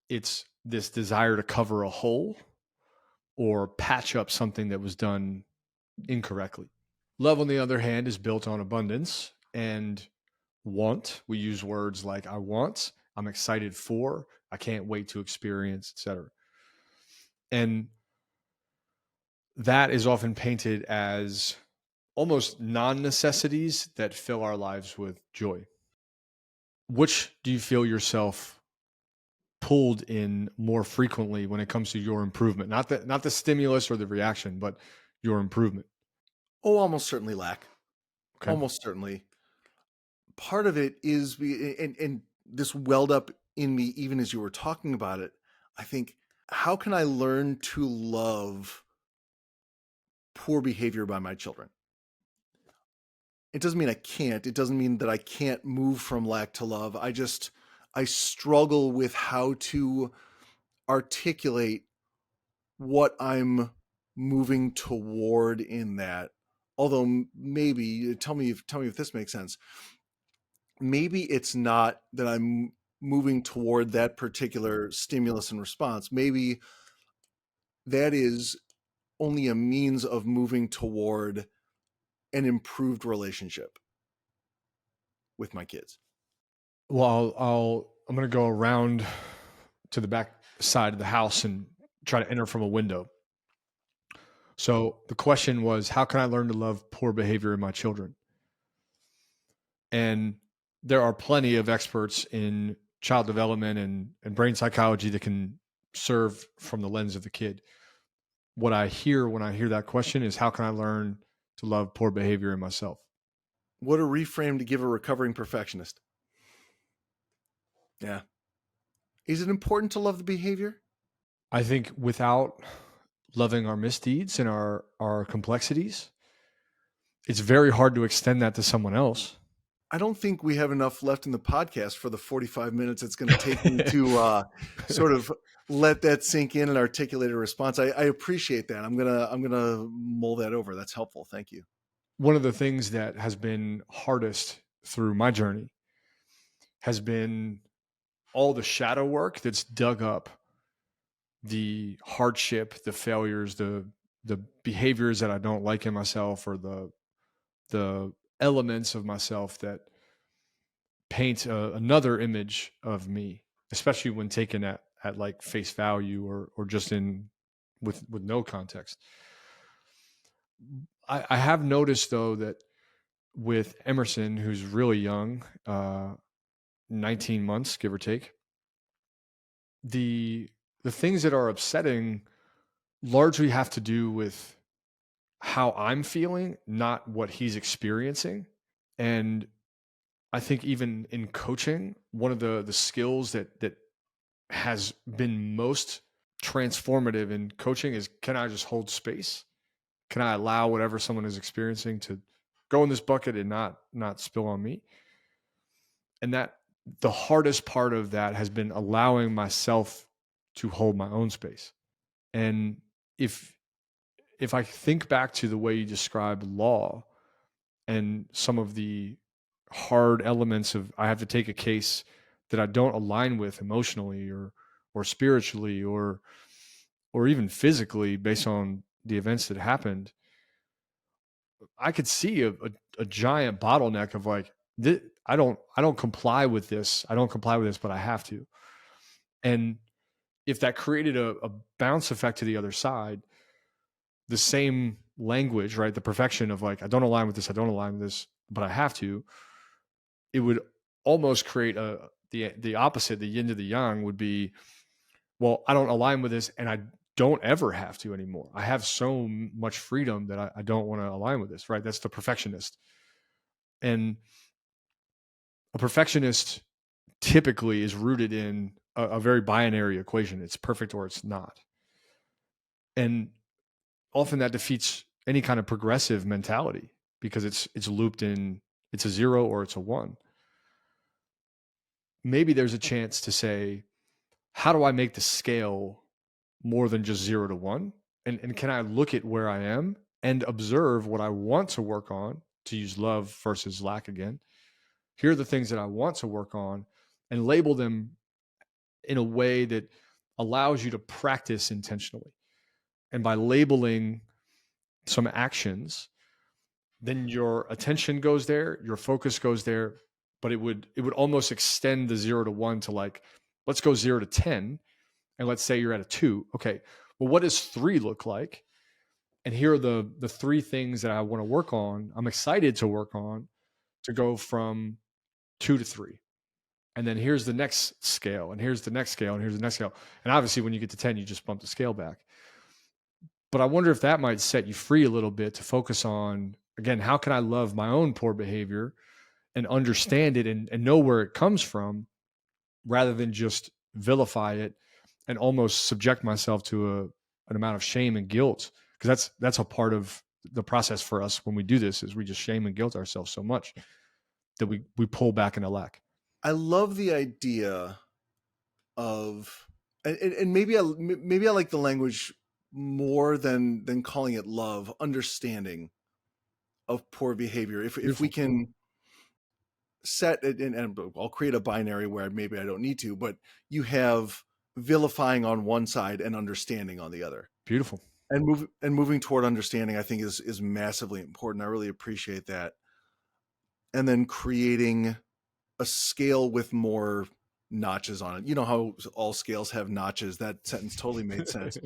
It's this desire to cover a hole or patch up something that was done incorrectly. Love, on the other hand, is built on abundance and want. We use words like I want, I'm excited for, I can't wait to experience, etc. And that is often painted as almost non-necessities that fill our lives with joy. Which do you feel yourself pulled in more frequently when it comes to your improvement? Not the stimulus or the reaction, but your improvement. Oh, almost certainly lack. Okay. Almost certainly. Part of it is, and this welled up in me even as you were talking about it. I think, how can I learn to love poor behavior by my children? It doesn't mean I can't. It doesn't mean that I can't move from lack to love. I struggle with how to articulate what I'm moving toward in that. Although maybe, tell me if this makes sense. Maybe it's not that I'm moving toward that particular stimulus and response. Maybe that is only a means of moving toward an improved relationship with my kids. Well, I'm going to go around to the back side of the house and try to enter from a window. So the question was, how can I learn to love poor behavior in my children? And there are plenty of experts in child development and brain psychology that can serve from the lens of the kid. What I hear when I hear that question is, how can I learn to love poor behavior in myself? What a reframe to give a recovering perfectionist. Yeah. Is it important to love the behavior? I think without loving our misdeeds and our complexities, it's very hard to extend that to someone else. I don't think we have enough left in the podcast for the 45 minutes it's going to take me to sort of let that sink in and articulate a response. I appreciate that. I'm gonna mull that over. That's helpful. Thank you. One of the things that has been hardest through my journey has been all the shadow work that's dug up the hardship, the failures, the behaviors that I don't like in myself, or the elements of myself that paint another image of me, especially when taken at like face value or just in with no context. I have noticed though that with Emerson, who's really young, 19 months, give or take, the things that are upsetting largely have to do with how I'm feeling, not what he's experiencing. And I think even in coaching, one of the skills that has been most transformative in coaching is, can I just hold space? Can I allow whatever someone is experiencing to go in this bucket and not spill on me? And that the hardest part of that has been allowing myself to hold my own space. And if I think back to the way you describe law and some of the hard elements of, I have to take a case that I don't align with emotionally or spiritually or even physically based on the events that happened, I could see a giant bottleneck of like, I don't comply with this. I don't comply with this, but I have to. And if that created a bounce effect to the other side, the same language, right? The perfection of like, I don't align with this, I don't align with this, but I have to, it would almost create the opposite, the yin to the yang would be, well, I don't align with this and I don't ever have to anymore. I have so much freedom that I don't want to align with this, right? That's the perfectionist. And a perfectionist typically is rooted in a very binary equation. It's perfect or it's not. And often that defeats any kind of progressive mentality because it's looped in, it's a 0 or it's a 1. Maybe there's a chance to say, how do I make the scale more than just 0 to 1? And can I look at where I am and observe what I want to work on, to use love versus lack again? Here are the things that I want to work on and label them in a way that allows you to practice intentionally. And by labeling some actions, then your attention goes there, your focus goes there, but it would almost extend the 0 to 1 to like, let's go 0 to 10. And let's say you're at a 2. Okay, well, what does 3 look like? And here are the 3 things that I want to work on. I'm excited to work on to go from 2 to 3. And then here's the next scale, and here's the next scale, and here's the next scale. And obviously, when you get to 10, you just bump the scale back. But I wonder if that might set you free a little bit to focus on, again, how can I love my own poor behavior and understand it and know where it comes from, rather than just vilify it and almost subject myself to an amount of shame and guilt. Because that's a part of the process for us when we do this, is we just shame and guilt ourselves so much that we pull back into lack. I love the idea of, and maybe I like the language more than calling it love, understanding of poor behavior. If we can set it, and I'll create a binary where maybe I don't need to, but you have vilifying on one side and understanding on the other. Beautiful. And moving toward understanding, I think is massively important. I really appreciate that. And then creating a scale with more notches on it. You know how all scales have notches. That sentence totally made sense.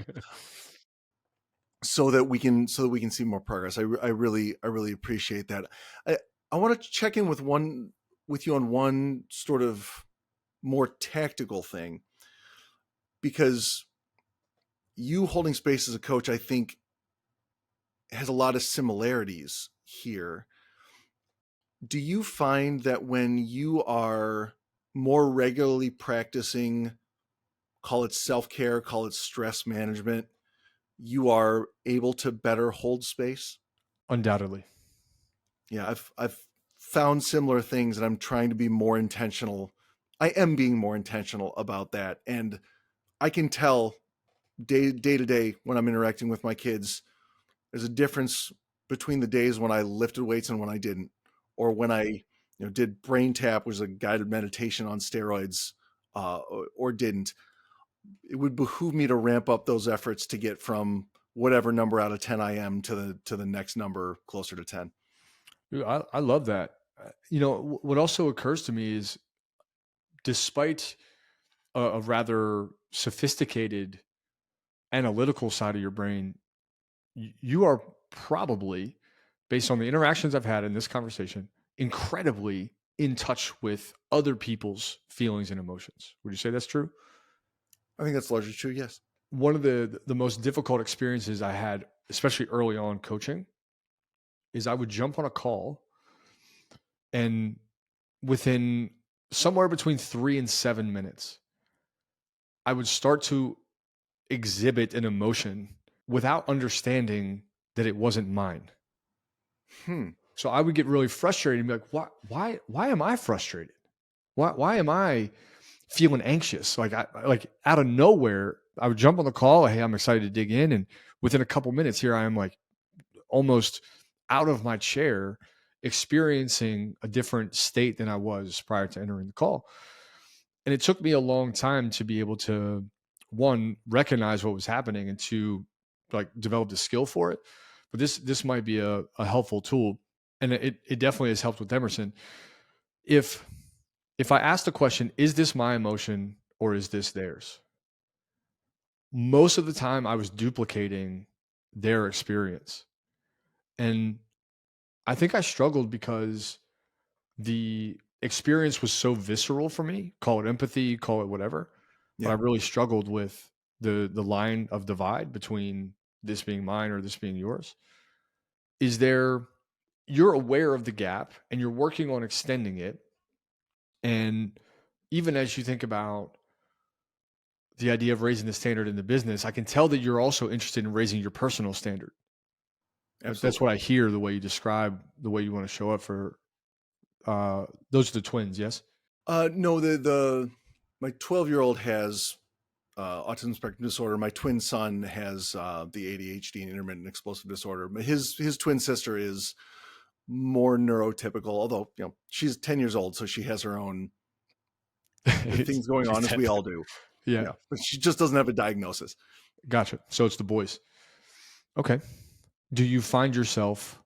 so that we can see more progress. I really appreciate that. I want to check in with you on one sort of more tactical thing, because you holding space as a coach, I think, has a lot of similarities here. Do you find that when you are more regularly practicing, call it self-care, call it stress management, you are able to better hold space? Undoubtedly. Yeah, I've found similar things, and I'm trying to be more intentional. I am being more intentional about that. And I can tell day to day when I'm interacting with my kids, there's a difference between the days when I lifted weights and when I didn't, or when I did brain tap, which was a guided meditation on steroids, or didn't. It would behoove me to ramp up those efforts to get from whatever number out of 10 I am to the next number closer to 10. I love that. What also occurs to me is, despite a rather sophisticated analytical side of your brain, you are probably, based on the interactions I've had in this conversation, incredibly in touch with other people's feelings and emotions. Would you say that's true? I think that's largely true, yes. One of the most difficult experiences I had, especially early on coaching, is I would jump on a call, and within somewhere between 3 and 7 minutes, I would start to exhibit an emotion without understanding that it wasn't mine. So I would get really frustrated and be like, why am I frustrated? Why am I feeling anxious? Like out of nowhere, I would jump on the call. Hey, I'm excited to dig in. And within a couple minutes, here I am, like almost out of my chair, experiencing a different state than I was prior to entering the call. And it took me a long time to be able to, one, recognize what was happening, and two, like develop the skill for it. But this might be a helpful tool. And it definitely has helped with Emerson. If I ask the question, is this my emotion or is this theirs? most of the time I was duplicating their experience. And I think I struggled because the experience was so visceral for me. Call it empathy, call it whatever. But I Yeah, really struggled with the line of divide between this being mine or this being yours. Is there, you're aware of the gap and you're working on extending it. And even as you think about the idea of raising the standard in the business, I can tell that you're also interested in raising your personal standard. That's absolutely. what I hear the way you describe the way you want to show up for those are the twins, yes? No, the my 12-year-old has autism spectrum disorder. My twin son has the ADHD and intermittent explosive disorder. But his twin sister is more neurotypical, although she's 10 years old, so she has her own things going She's on, as 10. we all do. Yeah, Yeah, but she just doesn't have a diagnosis. gotcha. So it's the boys. Okay. Do you find yourself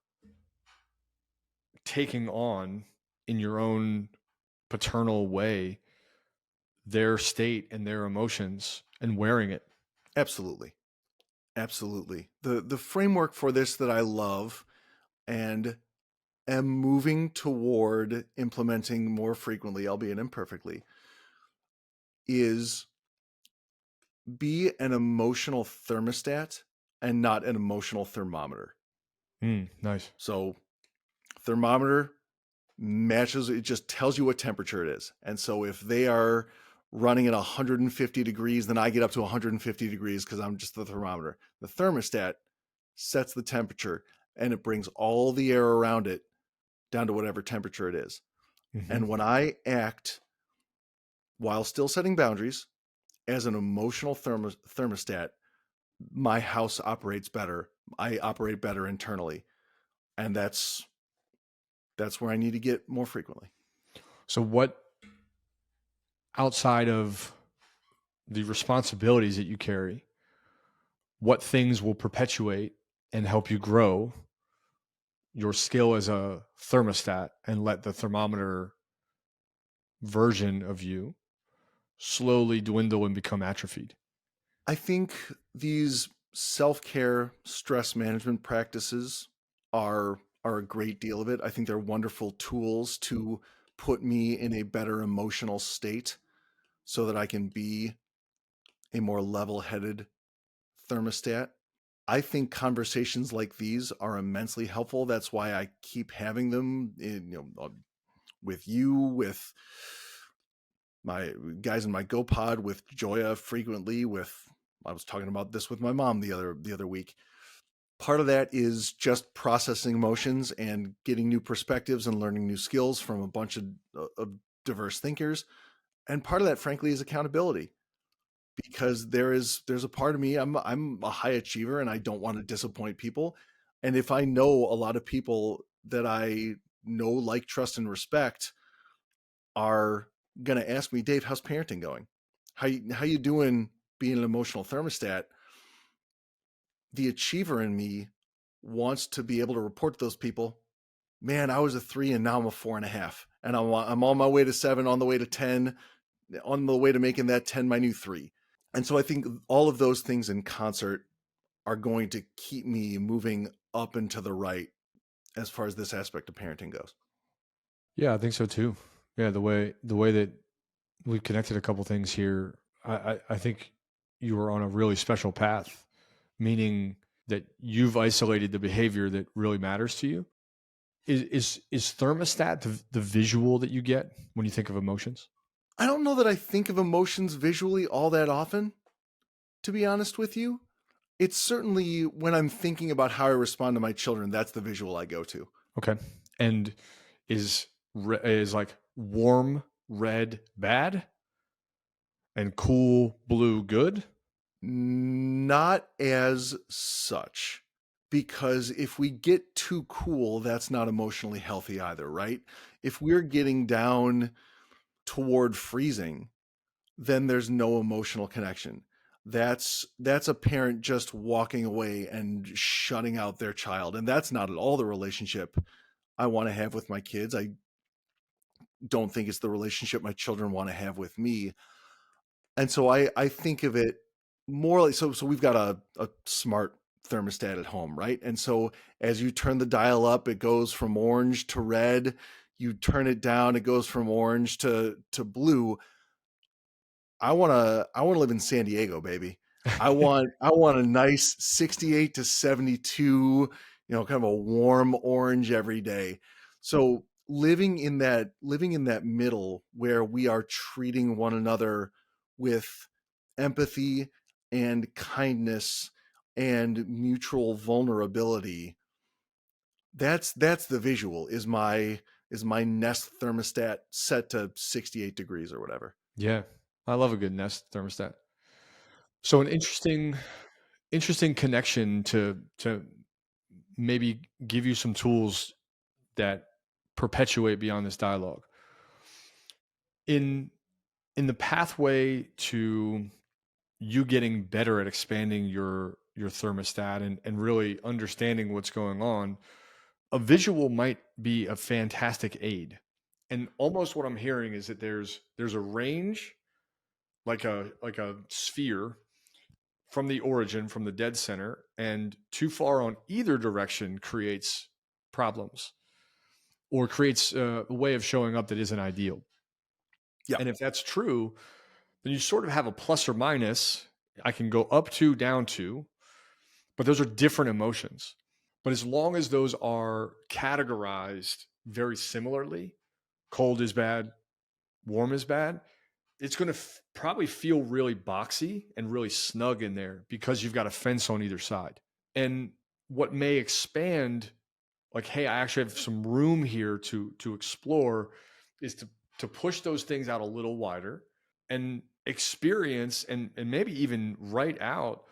taking on in your own paternal way their state and their emotions and wearing it? Absolutely, absolutely. The framework for this that I love and am moving toward implementing more frequently, albeit imperfectly, is be an emotional thermostat and not an emotional thermometer. Nice. So thermometer matches, it just tells you what temperature it is. And so if they are running at 150 degrees, then I get up to 150 degrees because I'm just the thermometer. The thermostat sets the temperature and it brings all the air around it down to whatever temperature it is. Mm-hmm. And when I act while still setting boundaries as an emotional thermostat, my house operates better. I operate better internally. And that's where I need to get more frequently. So, what outside of the responsibilities that you carry, what things will perpetuate and help you grow your skill as a thermostat and let the thermometer version of you slowly dwindle and become atrophied? I think these self-care stress management practices are a great deal of it. I think they're wonderful tools to put me in a better emotional state so that I can be a more level-headed thermostat. I think conversations like these are immensely helpful. That's why I keep having them with you, with my guys in my GoPod, with Joya frequently, I was talking about this with my mom the other week. Part of that is just processing emotions and getting new perspectives and learning new skills from a bunch of diverse thinkers. And part of that, frankly, is accountability, because there's a part of me, I'm a high achiever and I don't want to disappoint people. And if I know a lot of people that I know, like, trust, and respect are going to ask me, Dave, how's parenting going? How you doing being an emotional thermostat? The achiever in me wants to be able to report to those people, man, I was a 3 and now I'm a 4.5. And I'm on my way to 7, on the way to 10, on the way to making that 10 my new 3. And so I think all of those things in concert are going to keep me moving up and to the right as far as this aspect of parenting goes. Yeah, I think so too. Yeah, the way that we've connected a couple things here, I think you are on a really special path, meaning that you've isolated the behavior that really matters to you. Is thermostat the visual that you get when you think of emotions? I don't know that I think of emotions visually all that often, to be honest with you. It's certainly when I'm thinking about how I respond to my children, that's the visual I go to. Okay, and is like warm red bad and cool blue good? Not as such, because if we get too cool, that's not emotionally healthy either, right? If we're getting down toward freezing, then there's no emotional connection. That's a parent just walking away and shutting out their child, and that's not at all the relationship I want to have with my kids. I don't think it's the relationship my children want to have with me. And so I think of it more like, so we've got a smart thermostat at home, right? And so as you turn the dial up, it goes from orange to red. You turn it down, it goes from orange to blue. I want to live in San Diego, baby. I want a nice 68 to 72, kind of a warm orange every day. So living in that middle where we are treating one another with empathy and kindness and mutual vulnerability, that's the visual, is my Nest thermostat set to 68 degrees or whatever. Yeah, I love a good Nest thermostat. So an interesting connection to maybe give you some tools that perpetuate beyond this dialogue. In in the pathway to you getting better at expanding your thermostat and really understanding what's going on, a visual might be a fantastic aid. And almost what I'm hearing is that there's a range, like a sphere from the origin, from the dead center, and too far on either direction creates problems or creates a way of showing up that isn't ideal. Yeah. And if that's true, then you sort of have a plus or minus. I can go up to, down to, but those are different emotions. But as long as those are categorized very similarly, cold is bad, warm is bad, it's going to probably feel really boxy and really snug in there because you've got a fence on either side. And what may expand, like, hey, I actually have some room here to explore, is to push those things out a little wider and experience and maybe even write out,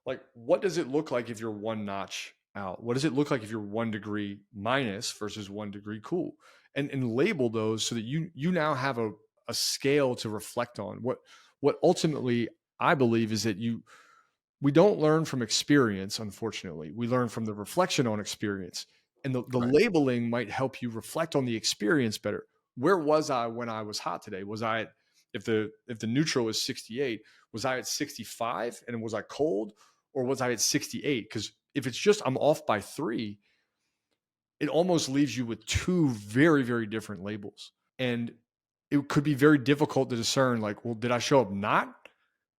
like, what does it look like if you're one notch out? What does it look like if you're 1 degree minus versus 1 degree cool? And label those so that you now have a scale to reflect on. What ultimately I believe is that we don't learn from experience, unfortunately. We learn from the reflection on experience. And the Right. labeling might help you reflect on the experience better. Where was I when I was hot today? Was I if the neutral is 68, was I at 65 and was I cold, or was I at 68? Because if it's just I'm off by 3, it almost leaves you with two very, very different labels. And it could be very difficult to discern, like, well, did I show up not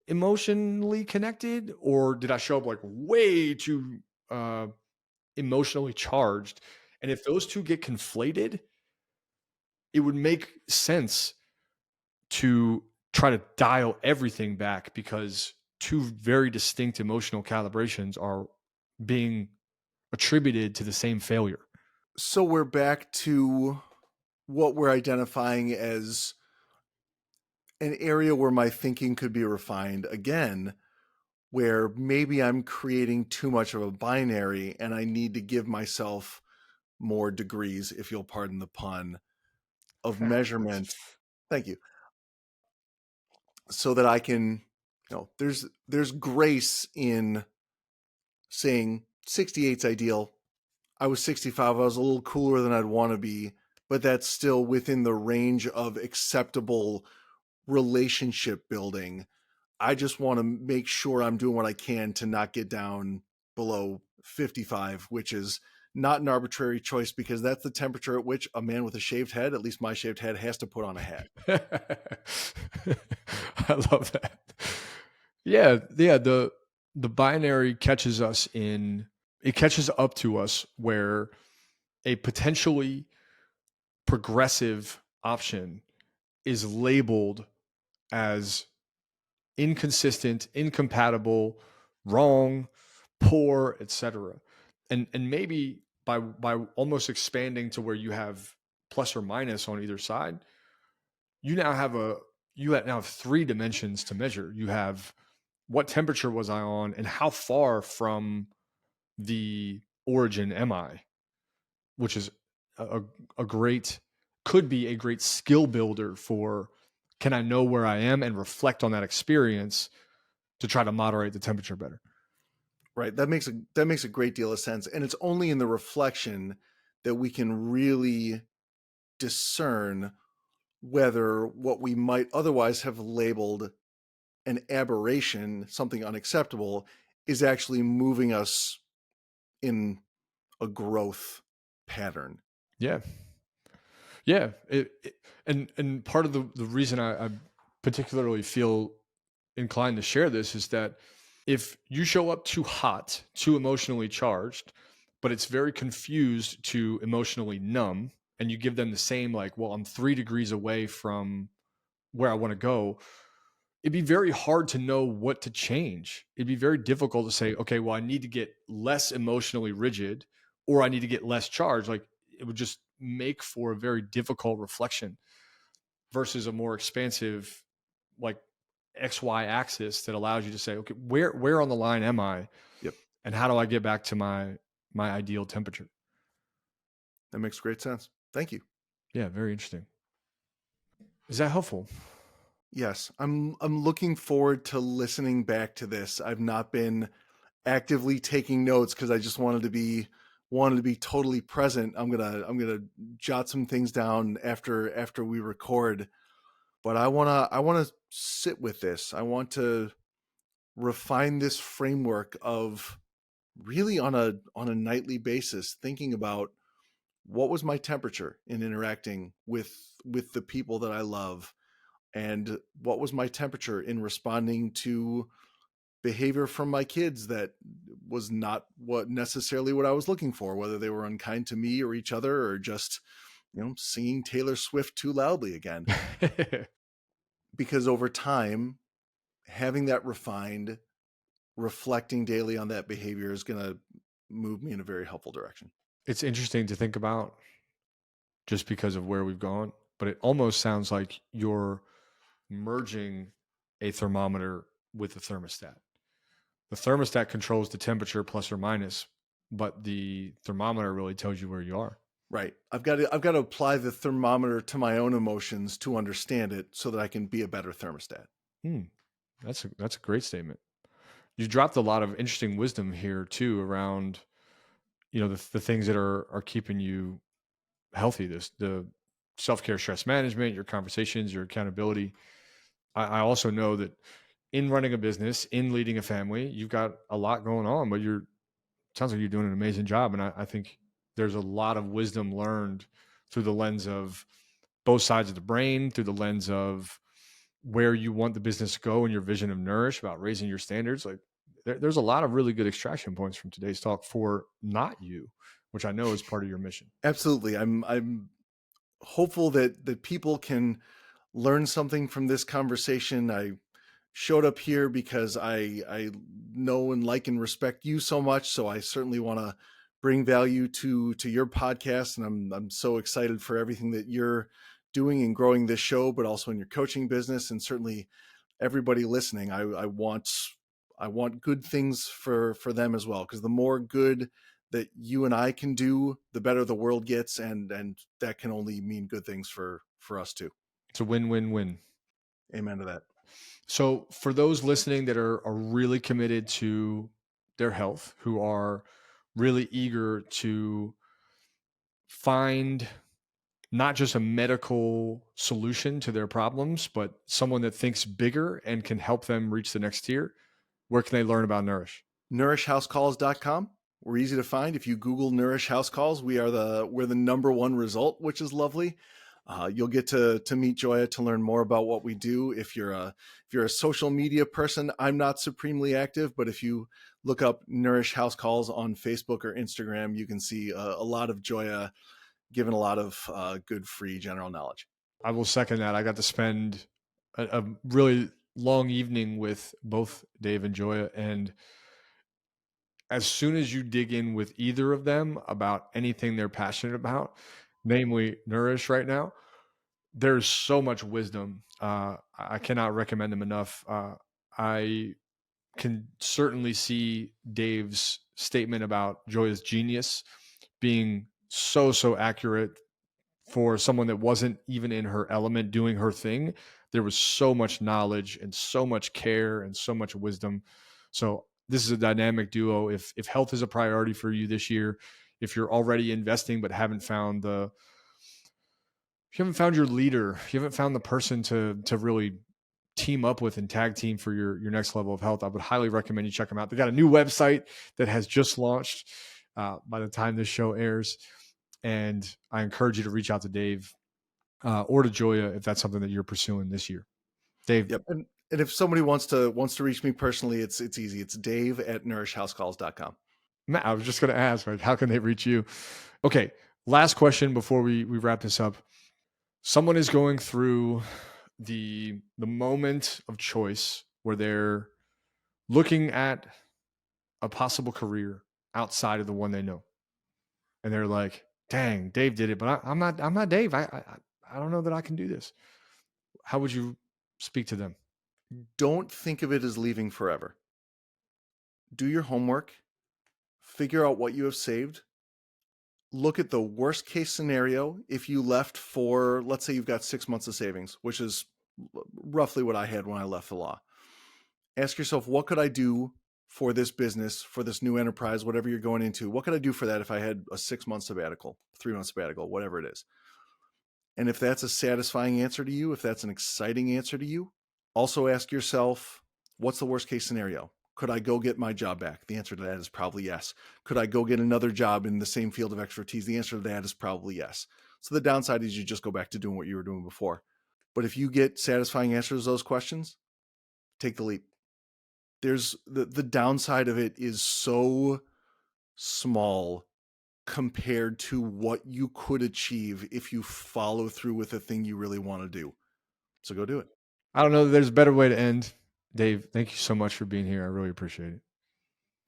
emotionally connected, or did I show up like way too uh, emotionally charged? And if those two get conflated, it would make sense to try to dial everything back because two very distinct emotional calibrations are being attributed to the same failure. So we're back to what we're identifying as an area where my thinking could be refined again, where maybe I'm creating too much of a binary and I need to give myself more degrees, if you'll pardon the pun, of measurement. Thank you. So that I can, there's grace in saying 68's ideal. I was 65. I was a little cooler than I'd want to be, but that's still within the range of acceptable relationship building. I just want to make sure I'm doing what I can to not get down below 55, which is not an arbitrary choice because that's the temperature at which a man with a shaved head, at least my shaved head, has to put on a hat. I love that. Yeah, yeah. The binary catches us in. It catches up to us where a potentially progressive option is labeled as inconsistent, incompatible, wrong, poor, etc. And maybe by almost expanding to where you have plus or minus on either side, you now have now have 3 dimensions to measure. You have what temperature was I on and how far from the origin am I, which is a, a great, could be a great skill builder for, can I know where I am and reflect on that experience to try to moderate the temperature better. Right. That makes a great deal of sense. And it's only in the reflection that we can really discern whether what we might otherwise have labeled an aberration, something unacceptable, is actually moving us in a growth pattern. Yeah. Yeah. And part of the reason I particularly feel inclined to share this is that if you show up too hot, too emotionally charged, but it's very confused to emotionally numb, and you give them the same, like, well, I'm 3 degrees away from where I want to go, it'd be very hard to know what to change. It'd be very difficult to say, okay, well, I need to get less emotionally rigid or I need to get less charged. Like, it would just make for a very difficult reflection versus a more expansive, like, XY axis that allows you to say, okay, where on the line am I? Yep. And how do I get back to my ideal temperature? That makes great sense. Thank you. Yeah, very interesting. Is that helpful? Yes, I'm looking forward to listening back to this. I've not been actively taking notes because I just wanted to be totally present. I'm gonna jot some things down after we record, but I wanna sit with this. I want to refine this framework of really on a nightly basis, thinking about what was my temperature in interacting with the people that I love, and what was my temperature in responding to behavior from my kids that was not what necessarily what I was looking for, whether they were unkind to me or each other, or just, singing Taylor Swift too loudly again. Because over time, having that refined, reflecting daily on that behavior is going to move me in a very helpful direction. It's interesting to think about just because of where we've gone, but it almost sounds like you're merging a thermometer with a thermostat. The thermostat controls the temperature plus or minus, but the thermometer really tells you where you are. Right. I've got to apply the thermometer to my own emotions to understand it so that I can be a better thermostat. Hmm. That's a great statement. You dropped a lot of interesting wisdom here too around, the things that are keeping you healthy. The self-care, stress management, your conversations, your accountability. I also know that in running a business, in leading a family, you've got a lot going on, but sounds like you're doing an amazing job. And I think there's a lot of wisdom learned through the lens of both sides of the brain, through the lens of where you want the business to go and your vision of Nourish about raising your standards. Like, there's a lot of really good extraction points from today's talk for not you, which I know is part of your mission. Absolutely. I'm hopeful that people can learn something from this conversation. I showed up here because I know and like and respect you so much, so I certainly want to bring value to your podcast, and I'm so excited for everything that you're doing and growing this show, but also in your coaching business, and certainly everybody listening. I want good things for them as well, because the more good that you and I can do, the better the world gets, and that can only mean good things for us too. It's a win-win-win. Amen to that. So for those listening that are really committed to their health, who are really eager to find not just a medical solution to their problems, but someone that thinks bigger and can help them reach the next tier, where can they learn about Nourish? NourishHousecalls.com. We're easy to find. If you Google Nourish House Calls, we're the number one result, which is lovely. You'll get to meet Joya to learn more about what we do. If you're a social media person, I'm not supremely active, but if you look up Nourish House Calls on Facebook or Instagram, you can see a lot of Joya giving a lot of good free general knowledge. I will second that. I got to spend a really long evening with both Dave and Joya, and as soon as you dig in with either of them about anything they're passionate about, namely Nourish right now, there's so much wisdom. I cannot recommend them enough. I can certainly see Dave's statement about Joya's genius being so accurate for someone that wasn't even in her element doing her thing. There was so much knowledge and so much care and so much wisdom. So this is a dynamic duo. If health is a priority for you this year, if you're already investing but haven't found your leader, you haven't found the person to really team up with and tag team for your next level of health, I would highly recommend you check them out. They got a new website that has just launched by the time this show airs. And I encourage you to reach out to Dave or to Joya if that's something that you're pursuing this year. Dave. Yep. And if somebody wants to reach me personally, it's easy. It's Dave@nourishhousecalls.com. Matt, I was just going to ask, right? How can they reach you? Okay. Last question before we wrap this up. Someone is going through the moment of choice where they're looking at a possible career outside of the one they know. And they're like, dang, Dave did it, but I'm not Dave. I don't know that I can do this. How would you speak to them? Don't think of it as leaving forever. Do your homework, figure out what you have saved. Look at the worst case scenario. If you left for, let's say you've got 6 months of savings, which is roughly what I had when I left the law. Ask yourself, what could I do for this business, for this new enterprise, whatever you're going into? What could I do for that if I had a 6 month sabbatical, 3 month sabbatical, whatever it is? And if that's a satisfying answer to you, if that's an exciting answer to you, also ask yourself, what's the worst case scenario? Could I go get my job back? The answer to that is probably yes. Could I go get another job in the same field of expertise? The answer to that is probably yes. So the downside is you just go back to doing what you were doing before. But if you get satisfying answers to those questions, take the leap. There's the downside of it is so small compared to what you could achieve if you follow through with the thing you really want to do. So go do it. I don't know that there's a better way to end. Dave, thank you so much for being here. I really appreciate it.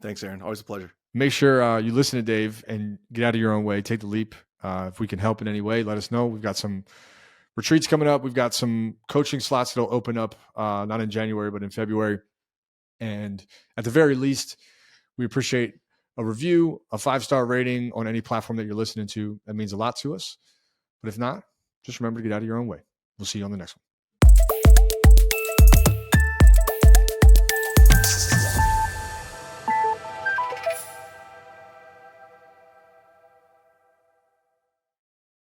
Thanks, Aaron. Always a pleasure. Make sure you listen to Dave and get out of your own way. Take the leap. If we can help in any way, let us know. We've got some retreats coming up. We've got some coaching slots that'll open up, not in January, but in February. And at the very least, we appreciate a review, a 5-star rating on any platform that you're listening to. That means a lot to us. But if not, just remember to get out of your own way. We'll see you on the next one.